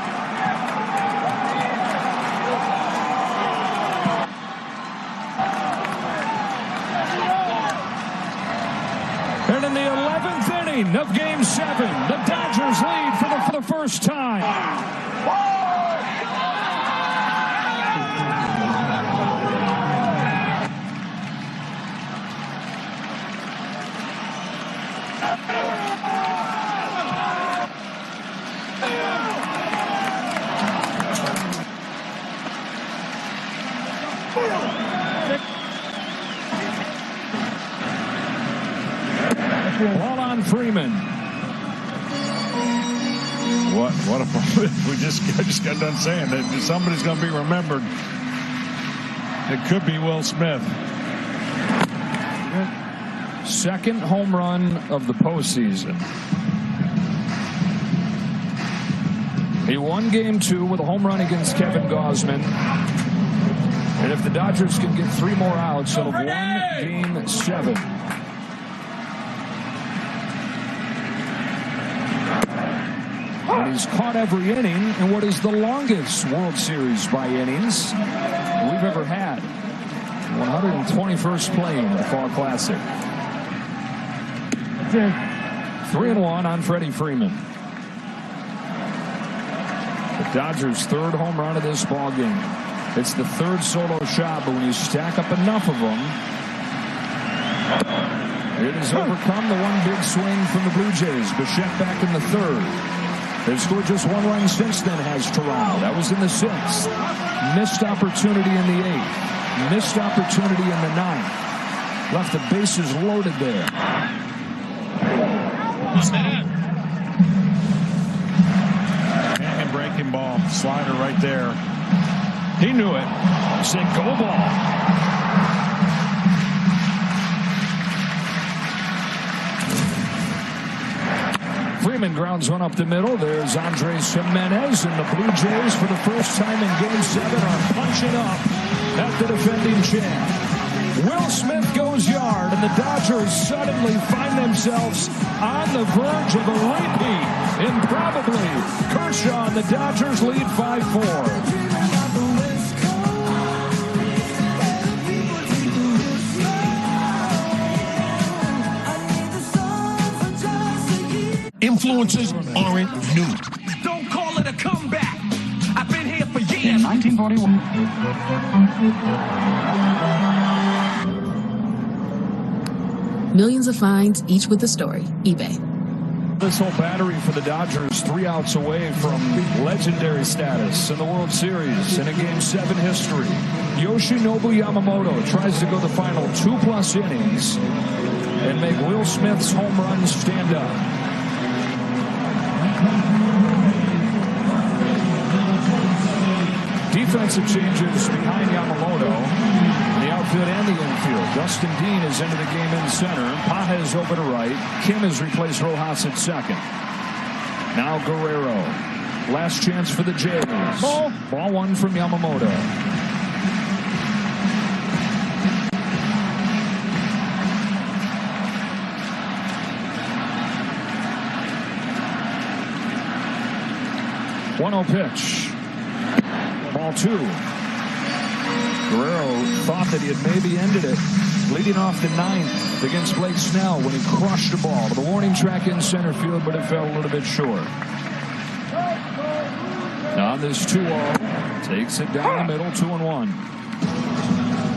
And in the 11th inning of Game 7, the Dodgers lead for the first time. Ball on Freeman. What a we just got done saying that somebody's going to be remembered. It could be Will Smith. Second home run of the postseason. He won Game 2 with a home run against Kevin Gausman. And if the Dodgers can get 3 more outs, they'll have won Game 7. And he's caught every inning in what is the longest World Series by innings we've ever had. 121st playing the Fall Classic. 3-1 on Freddie Freeman. The Dodgers' 3rd home run of this ball game. It's the 3rd solo shot, but when you stack up enough of them, it has overcome the 1 big swing from the Blue Jays. Bichette back in the 3rd. They've scored just 1 run since then, has Toronto. That was in the 6th. Missed opportunity in the 8th. Missed opportunity in the 9th. Left the bases loaded there. And breaking ball. Slider right there. He knew it. Said go ball. Freeman grounds one up the middle. There's Andres Jimenez, and the Blue Jays for the first time in Game 7 are punching up at the defending champ. Will Smith goes yard, and the Dodgers suddenly find themselves on the verge of a repeat. Improbably, Kershaw and the Dodgers lead 5-4. Influences aren't new. Don't call it a comeback. I've been here for years. In 1941. Millions of finds, each with a story. eBay. This whole battery for the Dodgers, 3 outs away from legendary status in the World Series and in Game 7 history. Yoshinobu Yamamoto tries to go the final 2+ innings and make Will Smith's home runs stand up. Defensive changes behind Yamamoto. The outfield and the infield. Dustin Dean is into the game in center. Pages over to right. Kim has replaced Rojas at second. Now Guerrero. Last chance for the Jays. Ball 1 from Yamamoto. One-0 pitch. Ball 2. Guerrero thought that he had maybe ended it, leading off the 9th against Blake Snell when he crushed the ball to the warning track in center field, but it fell a little bit short. Now this 2-0 takes it down the middle, 2-1.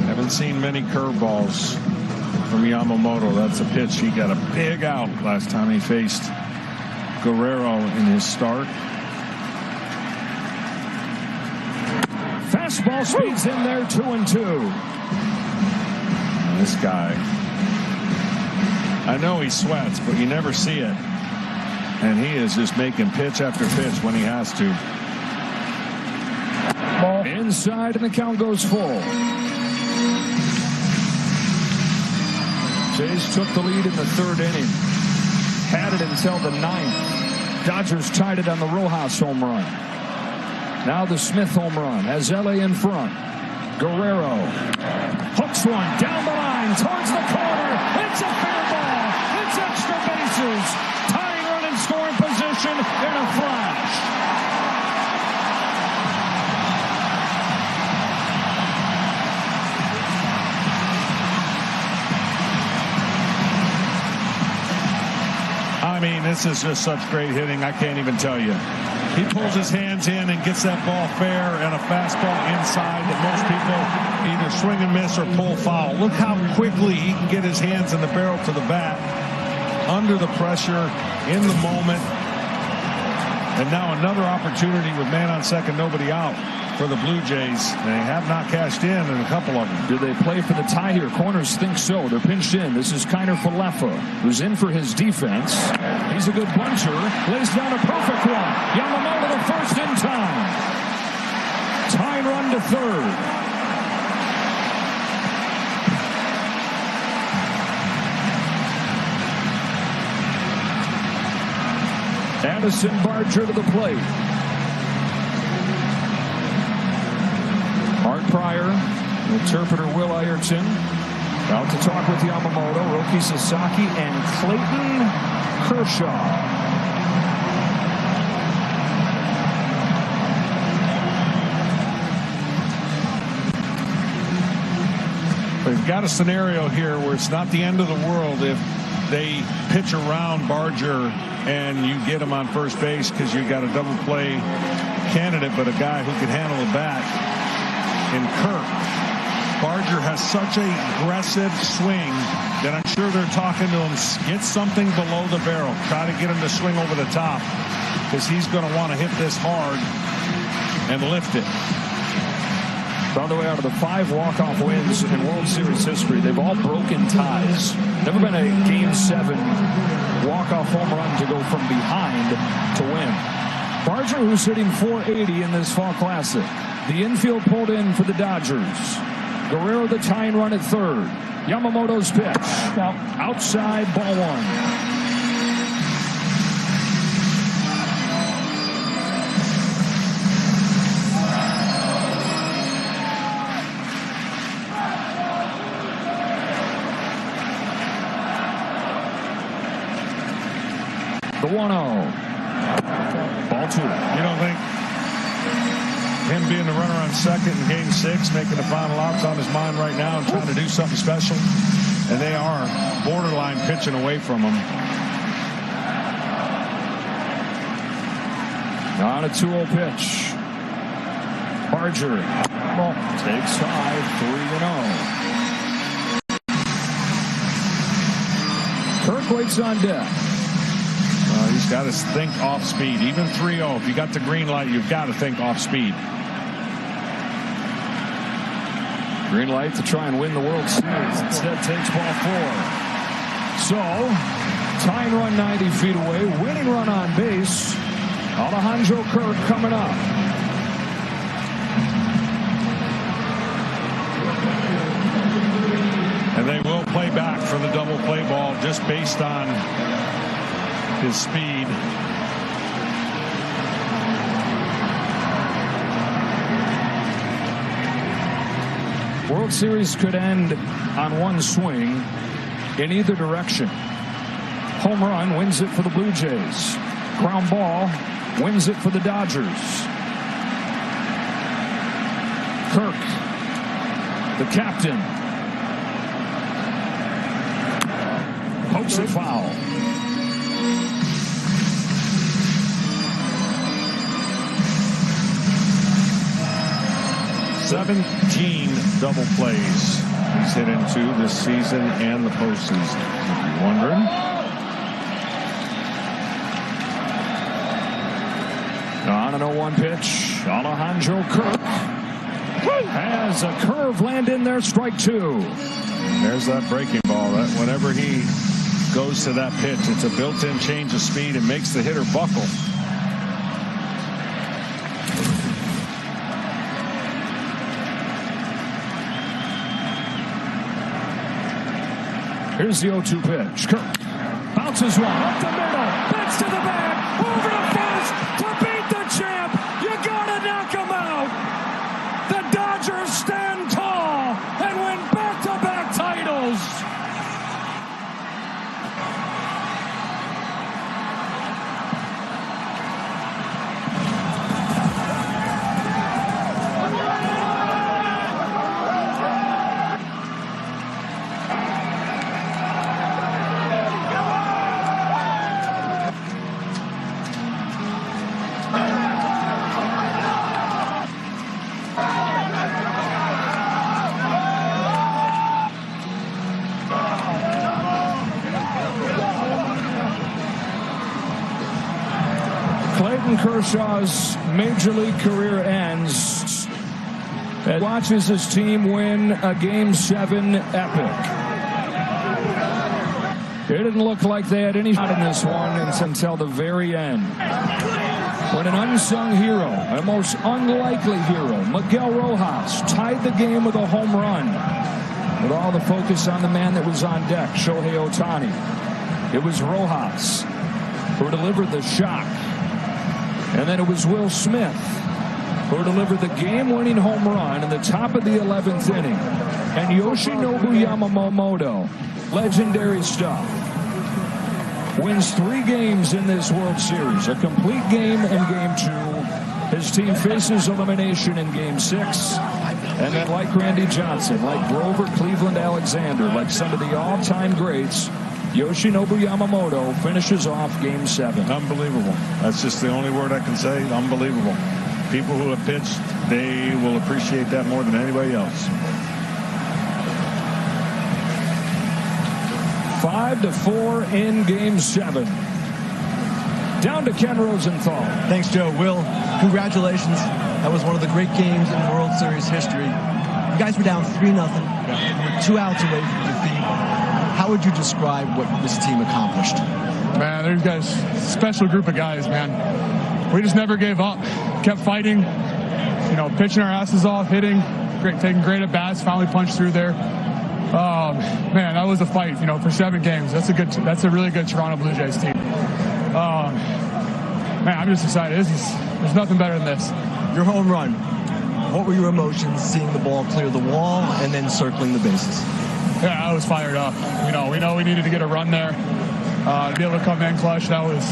Haven't seen many curveballs from Yamamoto. That's a pitch. He got a big out last time he faced Guerrero in his start. Fastball speeds in there, 2-2. This guy, I know he sweats, but you never see it. And he is just making pitch after pitch when he has to. Ball inside, and the count goes full. Jays took the lead in the 3rd inning. Had it until the 9th. Dodgers tied it on the Rojas home run. Now the Smith home run has LA in front. Guerrero hooks one down the line towards the corner. It's a fair ball. It's extra bases. Tying run in scoring position in a flash. I mean, this is just such great hitting. I can't even tell you. He pulls his hands in and gets that ball fair and a fastball inside that most people either swing and miss or pull foul. Look how quickly he can get his hands in the barrel to the bat under the pressure in the moment. And now another opportunity with man on second, nobody out for the Blue Jays. They have not cashed in a couple of them. Do they play for the tie here? Corners think so. They're pinched in. This is Kiner Falefa, who's in for his defense. He's a good buncher. Lays down a perfect one. Yamamoto to first in time. Tying run to 3rd. Addison Barger to the plate. Art Pryor, interpreter Will Ayrton, out to talk with Yamamoto, Roki Sasaki, and Clayton Kershaw. They've got a scenario here where it's not the end of the world if they pitch around Barger and you get him on first base because you've got a double play candidate, but a guy who can handle the bat in Kirk. Barger has such a aggressive swing that I'm sure they're talking to him, get something below the barrel, try to get him to swing over the top because he's going to want to hit this hard and lift it. By the way, out of the 5 walk-off wins in World Series history, they've all broken ties. Never been a Game 7 walk-off home run to go from behind to win. Barger, who's hitting .480 in this Fall Classic. The infield pulled in for the Dodgers. Guerrero the tying run at 3rd. Yamamoto's pitch. Outside, ball 1. The 1-0. Ball 2. You don't think him being the runner on second in game 6, making the final out's on his mind right now and trying to do something special? And they are borderline pitching away from him. On a 2-0 pitch. Barger takes high, 3-0. Kirk waits on deck. He's got to think off speed. Even 3-0, if you got the green light, you've got to think off speed. Green light to try and win the World Series. Instead takes ball 4. So, tying run 90 feet away, winning run on base. Alejandro Kirk coming up. And they will play back for the double play ball just based on his speed. World Series could end on one swing in either direction. Home run wins it for the Blue Jays. Ground ball wins it for the Dodgers. Kirk, the captain, pokes it foul. "17 double plays he's hit into this season and the postseason." If you're wondering. On an 0-1 pitch, Alejandro Kirk has a curve land in there, strike 2. There's that breaking ball. That whenever he goes to that pitch, it's a built-in change of speed and makes the hitter buckle. Here's the 0-2 pitch. Kirk bounces one up the middle, bends to the bag, over to first to beat the champ. You gotta knock him out. The Dodgers stand tall and win back-to-back titles. Kershaw's major league career ends and watches his team win a Game 7 epic. It didn't look like they had any shot in this one until the very end, when an unsung hero, a most unlikely hero, Miguel Rojas, tied the game with a home run. With all the focus on the man that was on deck, Shohei Ohtani, it was Rojas who delivered the shock. And then it was Will Smith who delivered the game-winning home run in the top of the 11th inning. And Yoshinobu Yamamoto, legendary stuff, wins 3 games in this World Series. A complete game in Game 2. His team faces elimination in Game 6. And then like Randy Johnson, like Grover Cleveland Alexander, like some of the all-time greats, Yoshinobu Yamamoto finishes off Game 7. Unbelievable. That's just the only word I can say. Unbelievable. People who have pitched, they will appreciate that more than anybody else. 5-4 in Game 7. Down to Ken Rosenthal. Thanks, Joe. Will, congratulations. That was one of the great games in World Series history. You guys were down 3-0. You're 2 outs away from defeat. How would you describe what this team accomplished? Man, these guys, special group of guys, man. We just never gave up. Kept fighting, pitching our asses off, hitting, taking great at bats, finally punched through there. Man, that was a fight, for 7 games. That's a really good Toronto Blue Jays team. Man, I'm just excited. There's nothing better than this. Your home run. What were your emotions seeing the ball clear the wall and then circling the bases? Yeah, I was fired up. We know we needed to get a run there, to be able to come in clutch. That was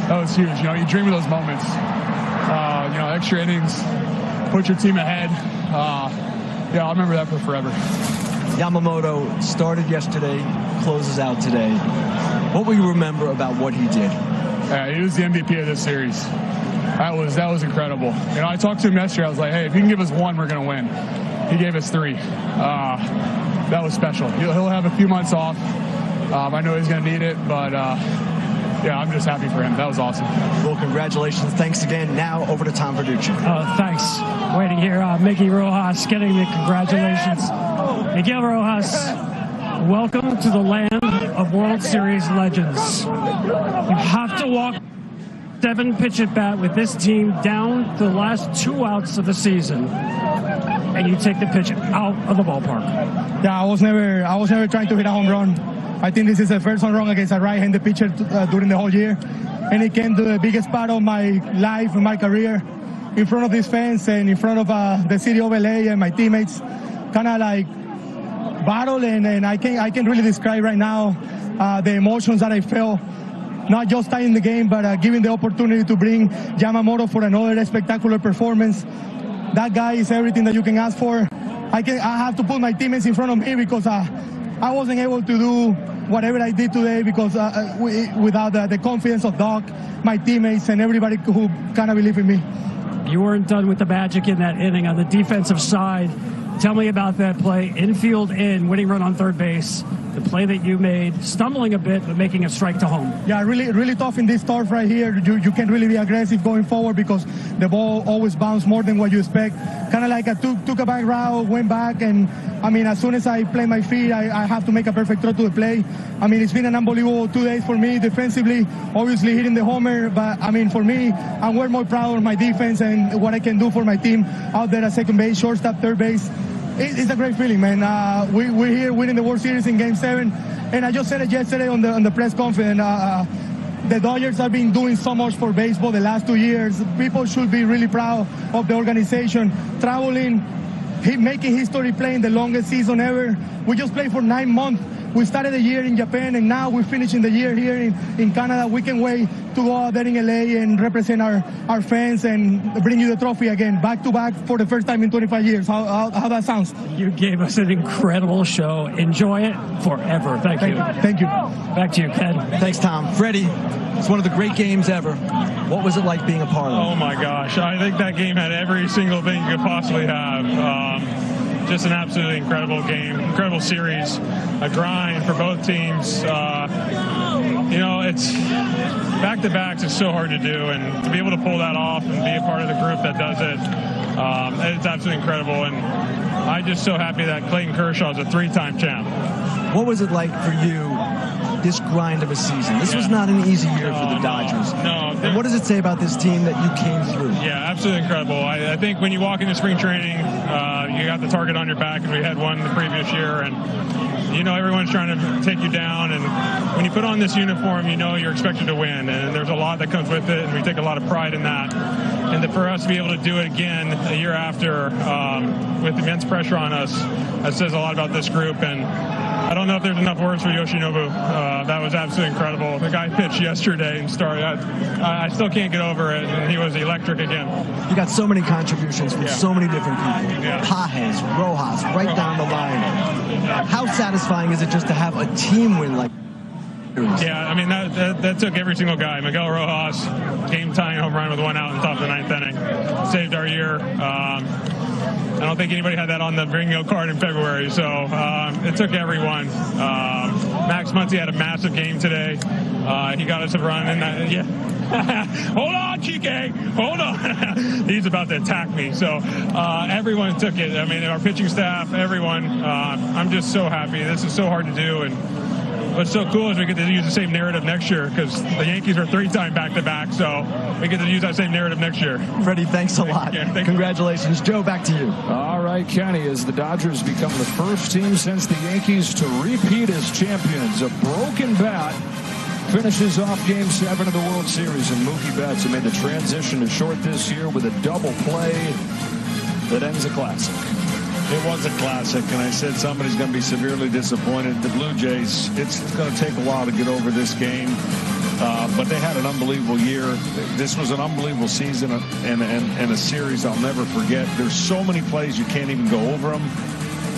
That was huge. You know, you dream of those moments. You know, extra innings, put your team ahead. Yeah, I'll remember that for forever. Yamamoto started yesterday, closes out today. What will you remember about what he did? He was the MVP of this series. That was incredible. You know, I talked to him yesterday. I was like, hey, if you can give us one, we're going to win. He gave us 3. That was special. He'll have a few months off. I know he's going to need it, but yeah, I'm just happy for him. That was awesome. Well, congratulations. Thanks again. Now over to Tom Verducci. Thanks. Waiting here, Mickey Rojas getting the congratulations. Miguel Rojas, welcome to the land of World Series legends. You have to walk 7-pitch at bat with this team down to the last 2 outs of the season, and you take the pitch out of the ballpark. Yeah, I was never trying to hit a home run. I think this is the first home run against a right-handed pitcher during the whole year, and it came to the biggest part of my life and my career, in front of these fans and in front of the city of LA and my teammates. Kind of like battle, and I can really describe right now the emotions that I felt. Not just tying the game, but giving the opportunity to bring Yamamoto for another spectacular performance. That guy is everything that you can ask for. I have to put my teammates in front of me because I wasn't able to do whatever I did today because without the confidence of Doc, my teammates, and everybody who kind of believe in me. You weren't done with the magic in that inning on the defensive side. Tell me about that play. Infield in, winning run on third base. The play that you made, stumbling a bit, but making a strike to home. Yeah, really tough in this turf right here. You can't really be aggressive going forward because the ball always bounces more than what you expect. Kind of like I took a back route, went back, and I mean, as soon as I play my feet, I have to make a perfect throw to the play. I mean, it's been an unbelievable 2 days for me defensively, obviously hitting the homer, but I mean, for me, I'm way more proud of my defense and what I can do for my team out there at second base, shortstop, third base. It's a great feeling, man. We're here winning the World Series in Game 7, and I just said it yesterday on the press conference. The Dodgers have been doing so much for baseball the last 2 years. People should be really proud of the organization. Traveling, making history, playing the longest season ever. We just played for 9 months. We started the year in Japan, and now we're finishing the year here in Canada. We can wait to go out there in LA and represent our fans and bring you the trophy again, back-to-back for the first time in 25 years. How that sounds? You gave us an incredible show. Enjoy it forever. Thank you. Thank you. Back to you, Ken. Thanks, Tom. Freddie, it's one of the great games ever. What was it like being a part of it? Oh, my gosh. I think that game had every single thing you could possibly have. Just an absolutely incredible game, incredible series, a grind for both teams. You know, it's back-to-backs is so hard to do, and to be able to pull that off and be a part of the group that does it, it's absolutely incredible. And I'm just so happy that Clayton Kershaw is a 3-time champ. What was it like for you, this grind of a season? This was not an easy year for the Dodgers. No. And what does it say about this team that you came through? Yeah, absolutely incredible. I think when you walk into spring training, you got the target on your back, and we had one the previous year, and you know everyone's trying to take you down, and when you put on this uniform, you know you're expected to win, and there's a lot that comes with it, and we take a lot of pride in that. And for us to be able to do it again a year after with immense pressure on us, that says a lot about this group. And I don't know if there's enough words for Yoshinobu. That was absolutely incredible. The guy pitched yesterday and started. I still can't get over it, and he was electric again. You got so many contributions from so many different people. Yeah. Pages, Rojas, right down the line. How satisfying is it just to have a team win like this? Yeah, I mean, that took every single guy. Miguel Rojas, game-tying home run with 1 out in the top of the 9th inning. Saved our year. I don't think anybody had that on the bingo card in February, so it took everyone. Max Muncy had a massive game today. He got us a run, and yeah. Hold on, Chike. Hold on. He's about to attack me. So everyone took it. I mean, our pitching staff, everyone. I'm just so happy. This is so hard to do, and what's so cool is we get to use the same narrative next year because the Yankees are 3-time back-to-back, so we get to use that same narrative next year. Freddie, thanks a lot. Congratulations. Joe, back to you. All right, Kenny, as the Dodgers become the first team since the Yankees to repeat as champions, a broken bat finishes off Game 7 of the World Series, and Mookie Betts made the transition to short this year with a double play that ends a classic. It was a classic, and I said somebody's going to be severely disappointed. The Blue Jays, it's going to take a while to get over this game. But they had an unbelievable year. This was an unbelievable season and a series I'll never forget. There's so many plays you can't even go over them.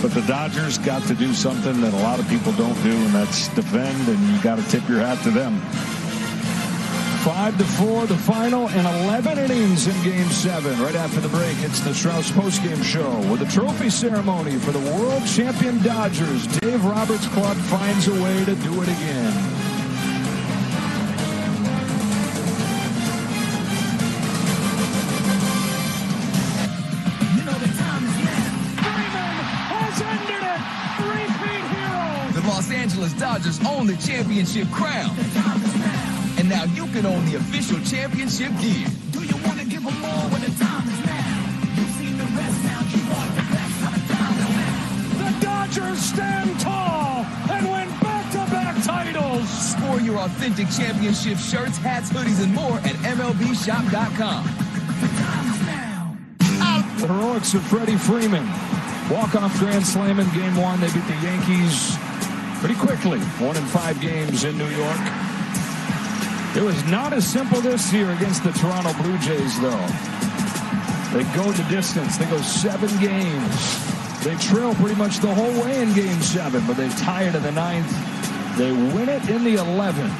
But the Dodgers got to do something that a lot of people don't do, and that's defend, and you got to tip your hat to them. 5-4, the final, and 11 innings in Game 7. Right after the break, it's the Strauss postgame show with a trophy ceremony for the world champion Dodgers. Dave Roberts' club finds a way to do it again. Los Angeles Dodgers own the championship crown. And now you can own the official championship gear. Do you want to give them more when the time is now? You've seen the rest now. You want the best of the time is now. The Dodgers stand tall and win back-to-back titles. Score your authentic championship shirts, hats, hoodies, and more at MLBshop.com. The time is now. The heroics of Freddie Freeman. Walk-off grand slam in Game 1. They beat the Yankees pretty quickly. 1 in 5 games in New York. It was not as simple this year against the Toronto Blue Jays, though. They go the distance. They go 7 games. They trail pretty much the whole way in Game 7, but they tie it in the 9th. They win it in the 11th.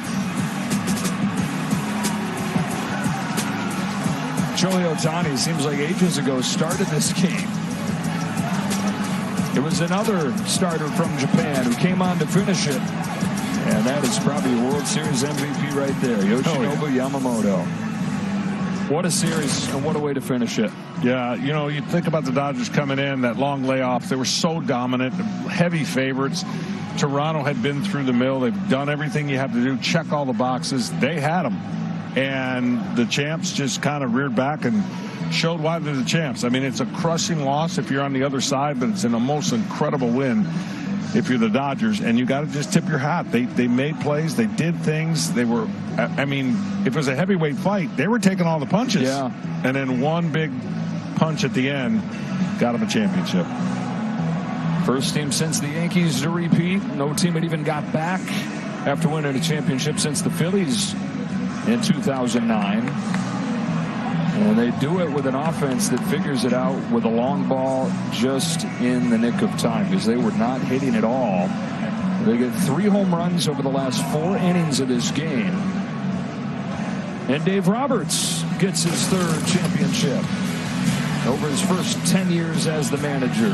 Shohei Ohtani seems like ages ago started this game. It was another starter from Japan who came on to finish it. And that is probably a World Series MVP right there, Yoshinobu Yamamoto. What a series, and what a way to finish it. Yeah, you know, you think about the Dodgers coming in, that long layoff. They were so dominant, heavy favorites. Toronto had been through the mill. They've done everything you have to do, check all the boxes. They had them. And the champs just kind of reared back and showed why they're the champs. I mean, it's a crushing loss if you're on the other side, but it's in a most incredible win if you're the Dodgers, and you got to just tip your hat. They made plays, they did things. They were, I mean, if it was a heavyweight fight, they were taking all the punches. Yeah. And then one big punch at the end got them a championship. First team since the Yankees to repeat. No team had even got back after winning a championship since the Phillies in 2009. And they do it with an offense that figures it out with a long ball just in the nick of time, because they were not hitting at all. They get 3 home runs over the last 4 innings of this game. And Dave Roberts gets his 3rd championship over his first 10 years as the manager.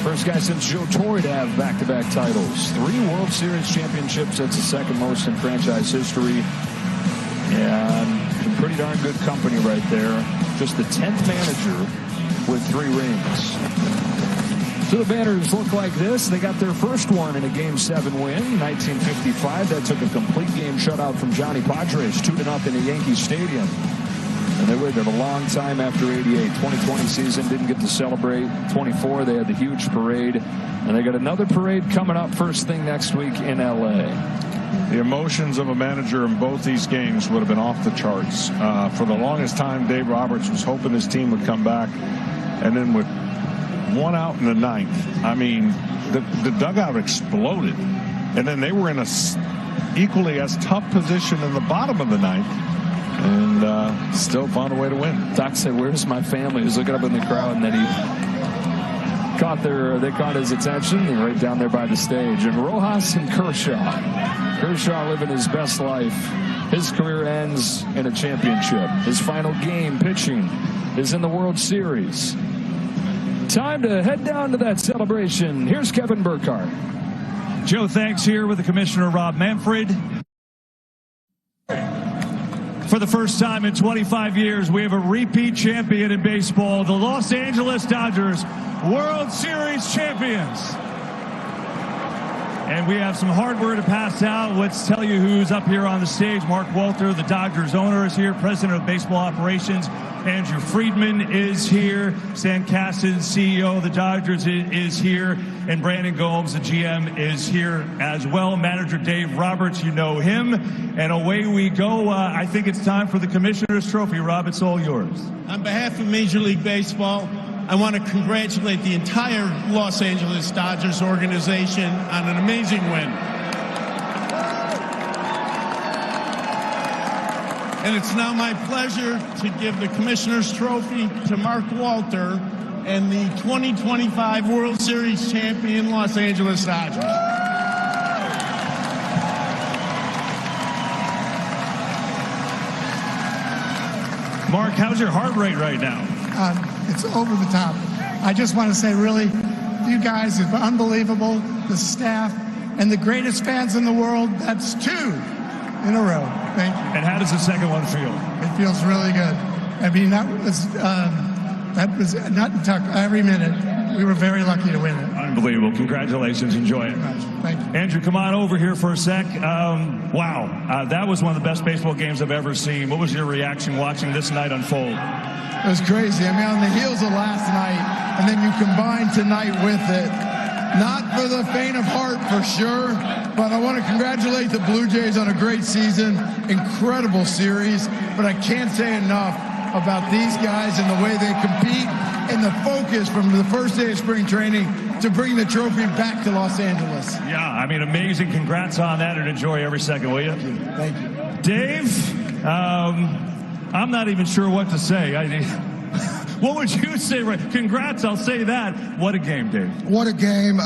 First guy since Joe Torre to have back-to-back titles. 3 World Series championships. That's the 2nd most in franchise history. And pretty darn good company right there. Just the 10th manager with 3 rings. So the Banners look like this. They got their first one in a Game 7 win, 1955. That took a complete game shutout from Johnny Padres, 2-0 in Yankee Stadium. And they waited a long time after 88. 2020 season, didn't get to celebrate. 24, they had the huge parade. And they got another parade coming up first thing next week in L.A. The emotions of a manager in both these games would have been off the charts. For the longest time, Dave Roberts was hoping his team would come back. And then with 1 out in the 9th, I mean, the dugout exploded. And then they were in a equally as tough position in the bottom of the 9th. And still found a way to win. Doc said, "Where's my family?" He was looking up in the crowd, and then they caught his attention. They're right down there by the stage. And Rojas and Kershaw living his best life. His career ends in a championship. His final game pitching is in the World Series. Time to head down to that celebration. Here's Kevin Burkhardt. Joe, thanks, here with the Commissioner Rob Manfred. For the first time in 25 years, we have a repeat champion in baseball, the Los Angeles Dodgers, World Series champions. And we have some hardware to pass out. Let's tell you who's up here on the stage. Mark Walter, the Dodgers owner, is here. President of Baseball Operations, Andrew Friedman, is here. Stan Kasten, CEO of the Dodgers, is here. And Brandon Gomes, the GM, is here as well. Manager Dave Roberts, you know him. And away we go. I think it's time for the Commissioner's Trophy. Rob, it's all yours. On behalf of Major League Baseball, I want to congratulate the entire Los Angeles Dodgers organization on an amazing win. And it's now my pleasure to give the Commissioner's Trophy to Mark Walter and the 2025 World Series champion Los Angeles Dodgers. Mark, how's your heart rate right now? It's over the top. I just want to say, really, you guys are unbelievable, the staff, and the greatest fans in the world. That's 2 in a row. Thank you. And how does the second one feel? It feels really good. I mean, that was not tough every minute. We were very lucky to win it. Unbelievable. Congratulations. Enjoy it. Thank you. Andrew, come on over here for a sec. Wow. That was one of the best baseball games I've ever seen. What was your reaction watching this night unfold? It was crazy. I mean, on the heels of last night, and then you combine tonight with it. Not for the faint of heart, for sure, but I want to congratulate the Blue Jays on a great season, incredible series, but I can't say enough about these guys and the way they compete and the focus from the first day of spring training to bring the trophy back to Los Angeles. Yeah, I mean, amazing. Congrats on that, and enjoy every second, will you? Thank you. Dave, I'm not even sure what to say. What would you say? Right? Congrats, I'll say that. What a game, Dave. What a game.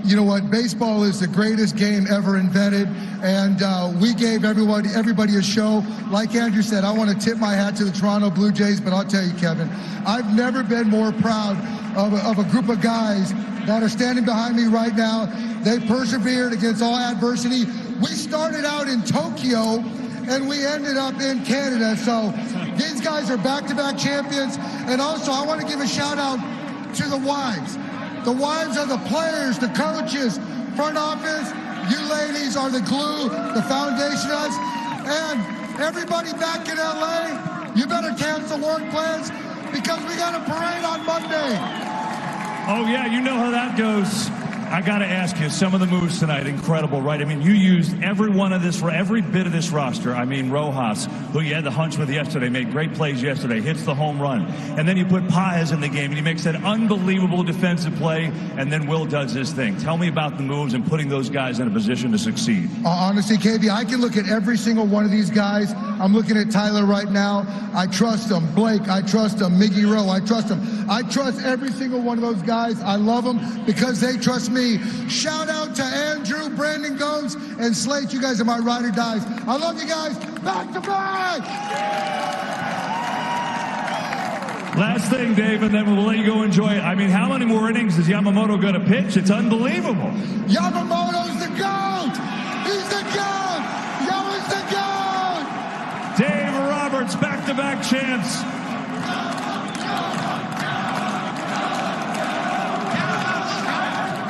You know what? Baseball is the greatest game ever invented, and we gave everybody a show. Like Andrew said, I want to tip my hat to the Toronto Blue Jays, but I'll tell you, Kevin, I've never been more proud of a group of guys that are standing behind me right now. They persevered against all adversity. We started out in Tokyo, and we ended up in Canada. So these guys are back-to-back champions. And also, I want to give a shout-out to the wives. The wives are the players, the coaches, front office. You ladies are the glue, the foundation of us. And everybody back in LA, you better cancel work plans because we got a parade on Monday. Oh, yeah, you know how that goes. I got to ask you, some of the moves tonight, incredible, right? I mean, you used every bit of this roster. I mean, Rojas, who you had the hunch with yesterday, made great plays yesterday, hits the home run. And then you put Paez in the game, and he makes that unbelievable defensive play, and then Will does his thing. Tell me about the moves and putting those guys in a position to succeed. Honestly, KB, I can look at every single one of these guys. I'm looking at Tyler right now. I trust him. Blake, I trust him. Miggy Rowe, I trust him. I trust every single one of those guys. I love them because they trust me. Shout out to Andrew, Brandon Gomes, and Slate. You guys are my ride or dies. I love you guys. Back to back. Last thing, Dave, and then we'll let you go enjoy it. I mean, how many more innings is Yamamoto going to pitch? It's unbelievable. Yamamoto's the GOAT. He's the GOAT. Yama's the GOAT. Dave Roberts, back-to-back champs.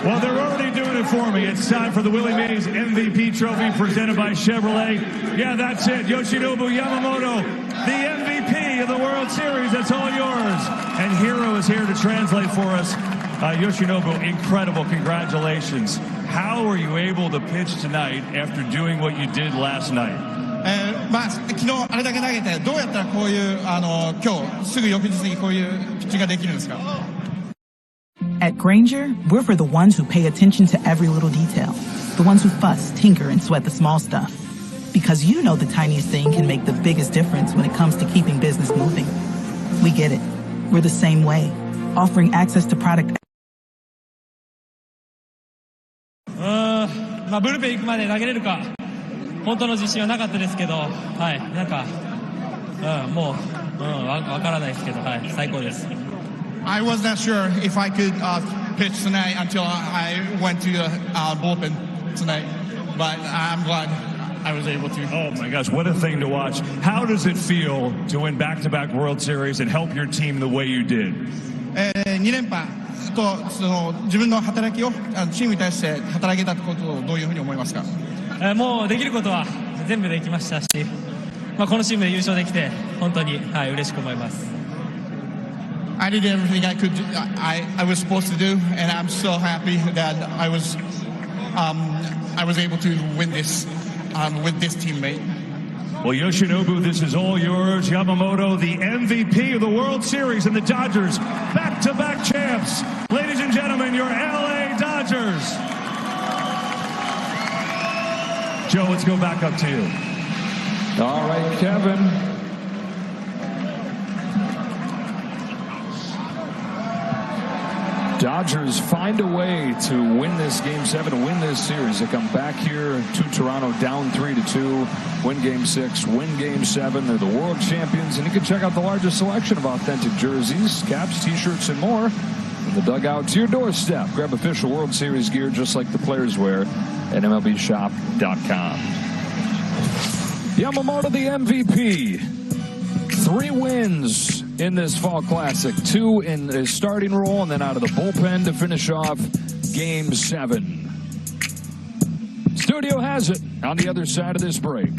Well, they're already doing it for me. It's time for the Willie Mays MVP trophy presented by Chevrolet. Yeah, that's it. Yoshinobu Yamamoto, the MVP of the World Series. That's all yours. And Hiro is here to translate for us. Yoshinobu, incredible. Congratulations. How are you able to pitch tonight after doing what you did last night? 昨日あれだけ投げてどうやったらこういう今日すぐ翌日にこういうピッチングができるんですか At Granger, we're for the ones who pay attention to every little detail. The ones who fuss, tinker, and sweat the small stuff. Because you know the tiniest thing can make the biggest difference when it comes to keeping business moving. We get it. We're the same way. Offering access to product. ブルペン行くまで投げれるか本当の自信はなかったですけど、はい、なんか、もう、わからないですけど、はい、最高です。I was not sure if I could pitch tonight until I went to the bullpen tonight, but I'm glad I was able to. Oh my gosh, what a thing to watch. How does it feel to win back-to-back World Series and help your team the way you did? 2連覇と自分の働きをチームに対して働けたことをどういうふうに思いますかもうできることは全部できましたし、このチームで優勝できて本当に、嬉しく思います。I did everything I could do, I was supposed to do, and I'm so happy that I was able to win this with this teammate. Well, Yoshinobu, this is all yours. Yamamoto, the MVP of the World Series, and the Dodgers, back-to-back champs. Ladies and gentlemen, your LA Dodgers. Joe, let's go back up to you. All right, Kevin. Dodgers find a way to win this Game 7, win this series. They come back here to Toronto down 3-2, win Game 6, win Game 7. They're the world champions, and you can check out the largest selection of authentic jerseys, caps, T-shirts, and more from the dugout to your doorstep. Grab official World Series gear just like the players wear at MLBshop.com. Yamamoto, the MVP. 3 wins in this Fall Classic. 2 in his starting role and then out of the bullpen to finish off Game 7. Studio has it on the other side of this break.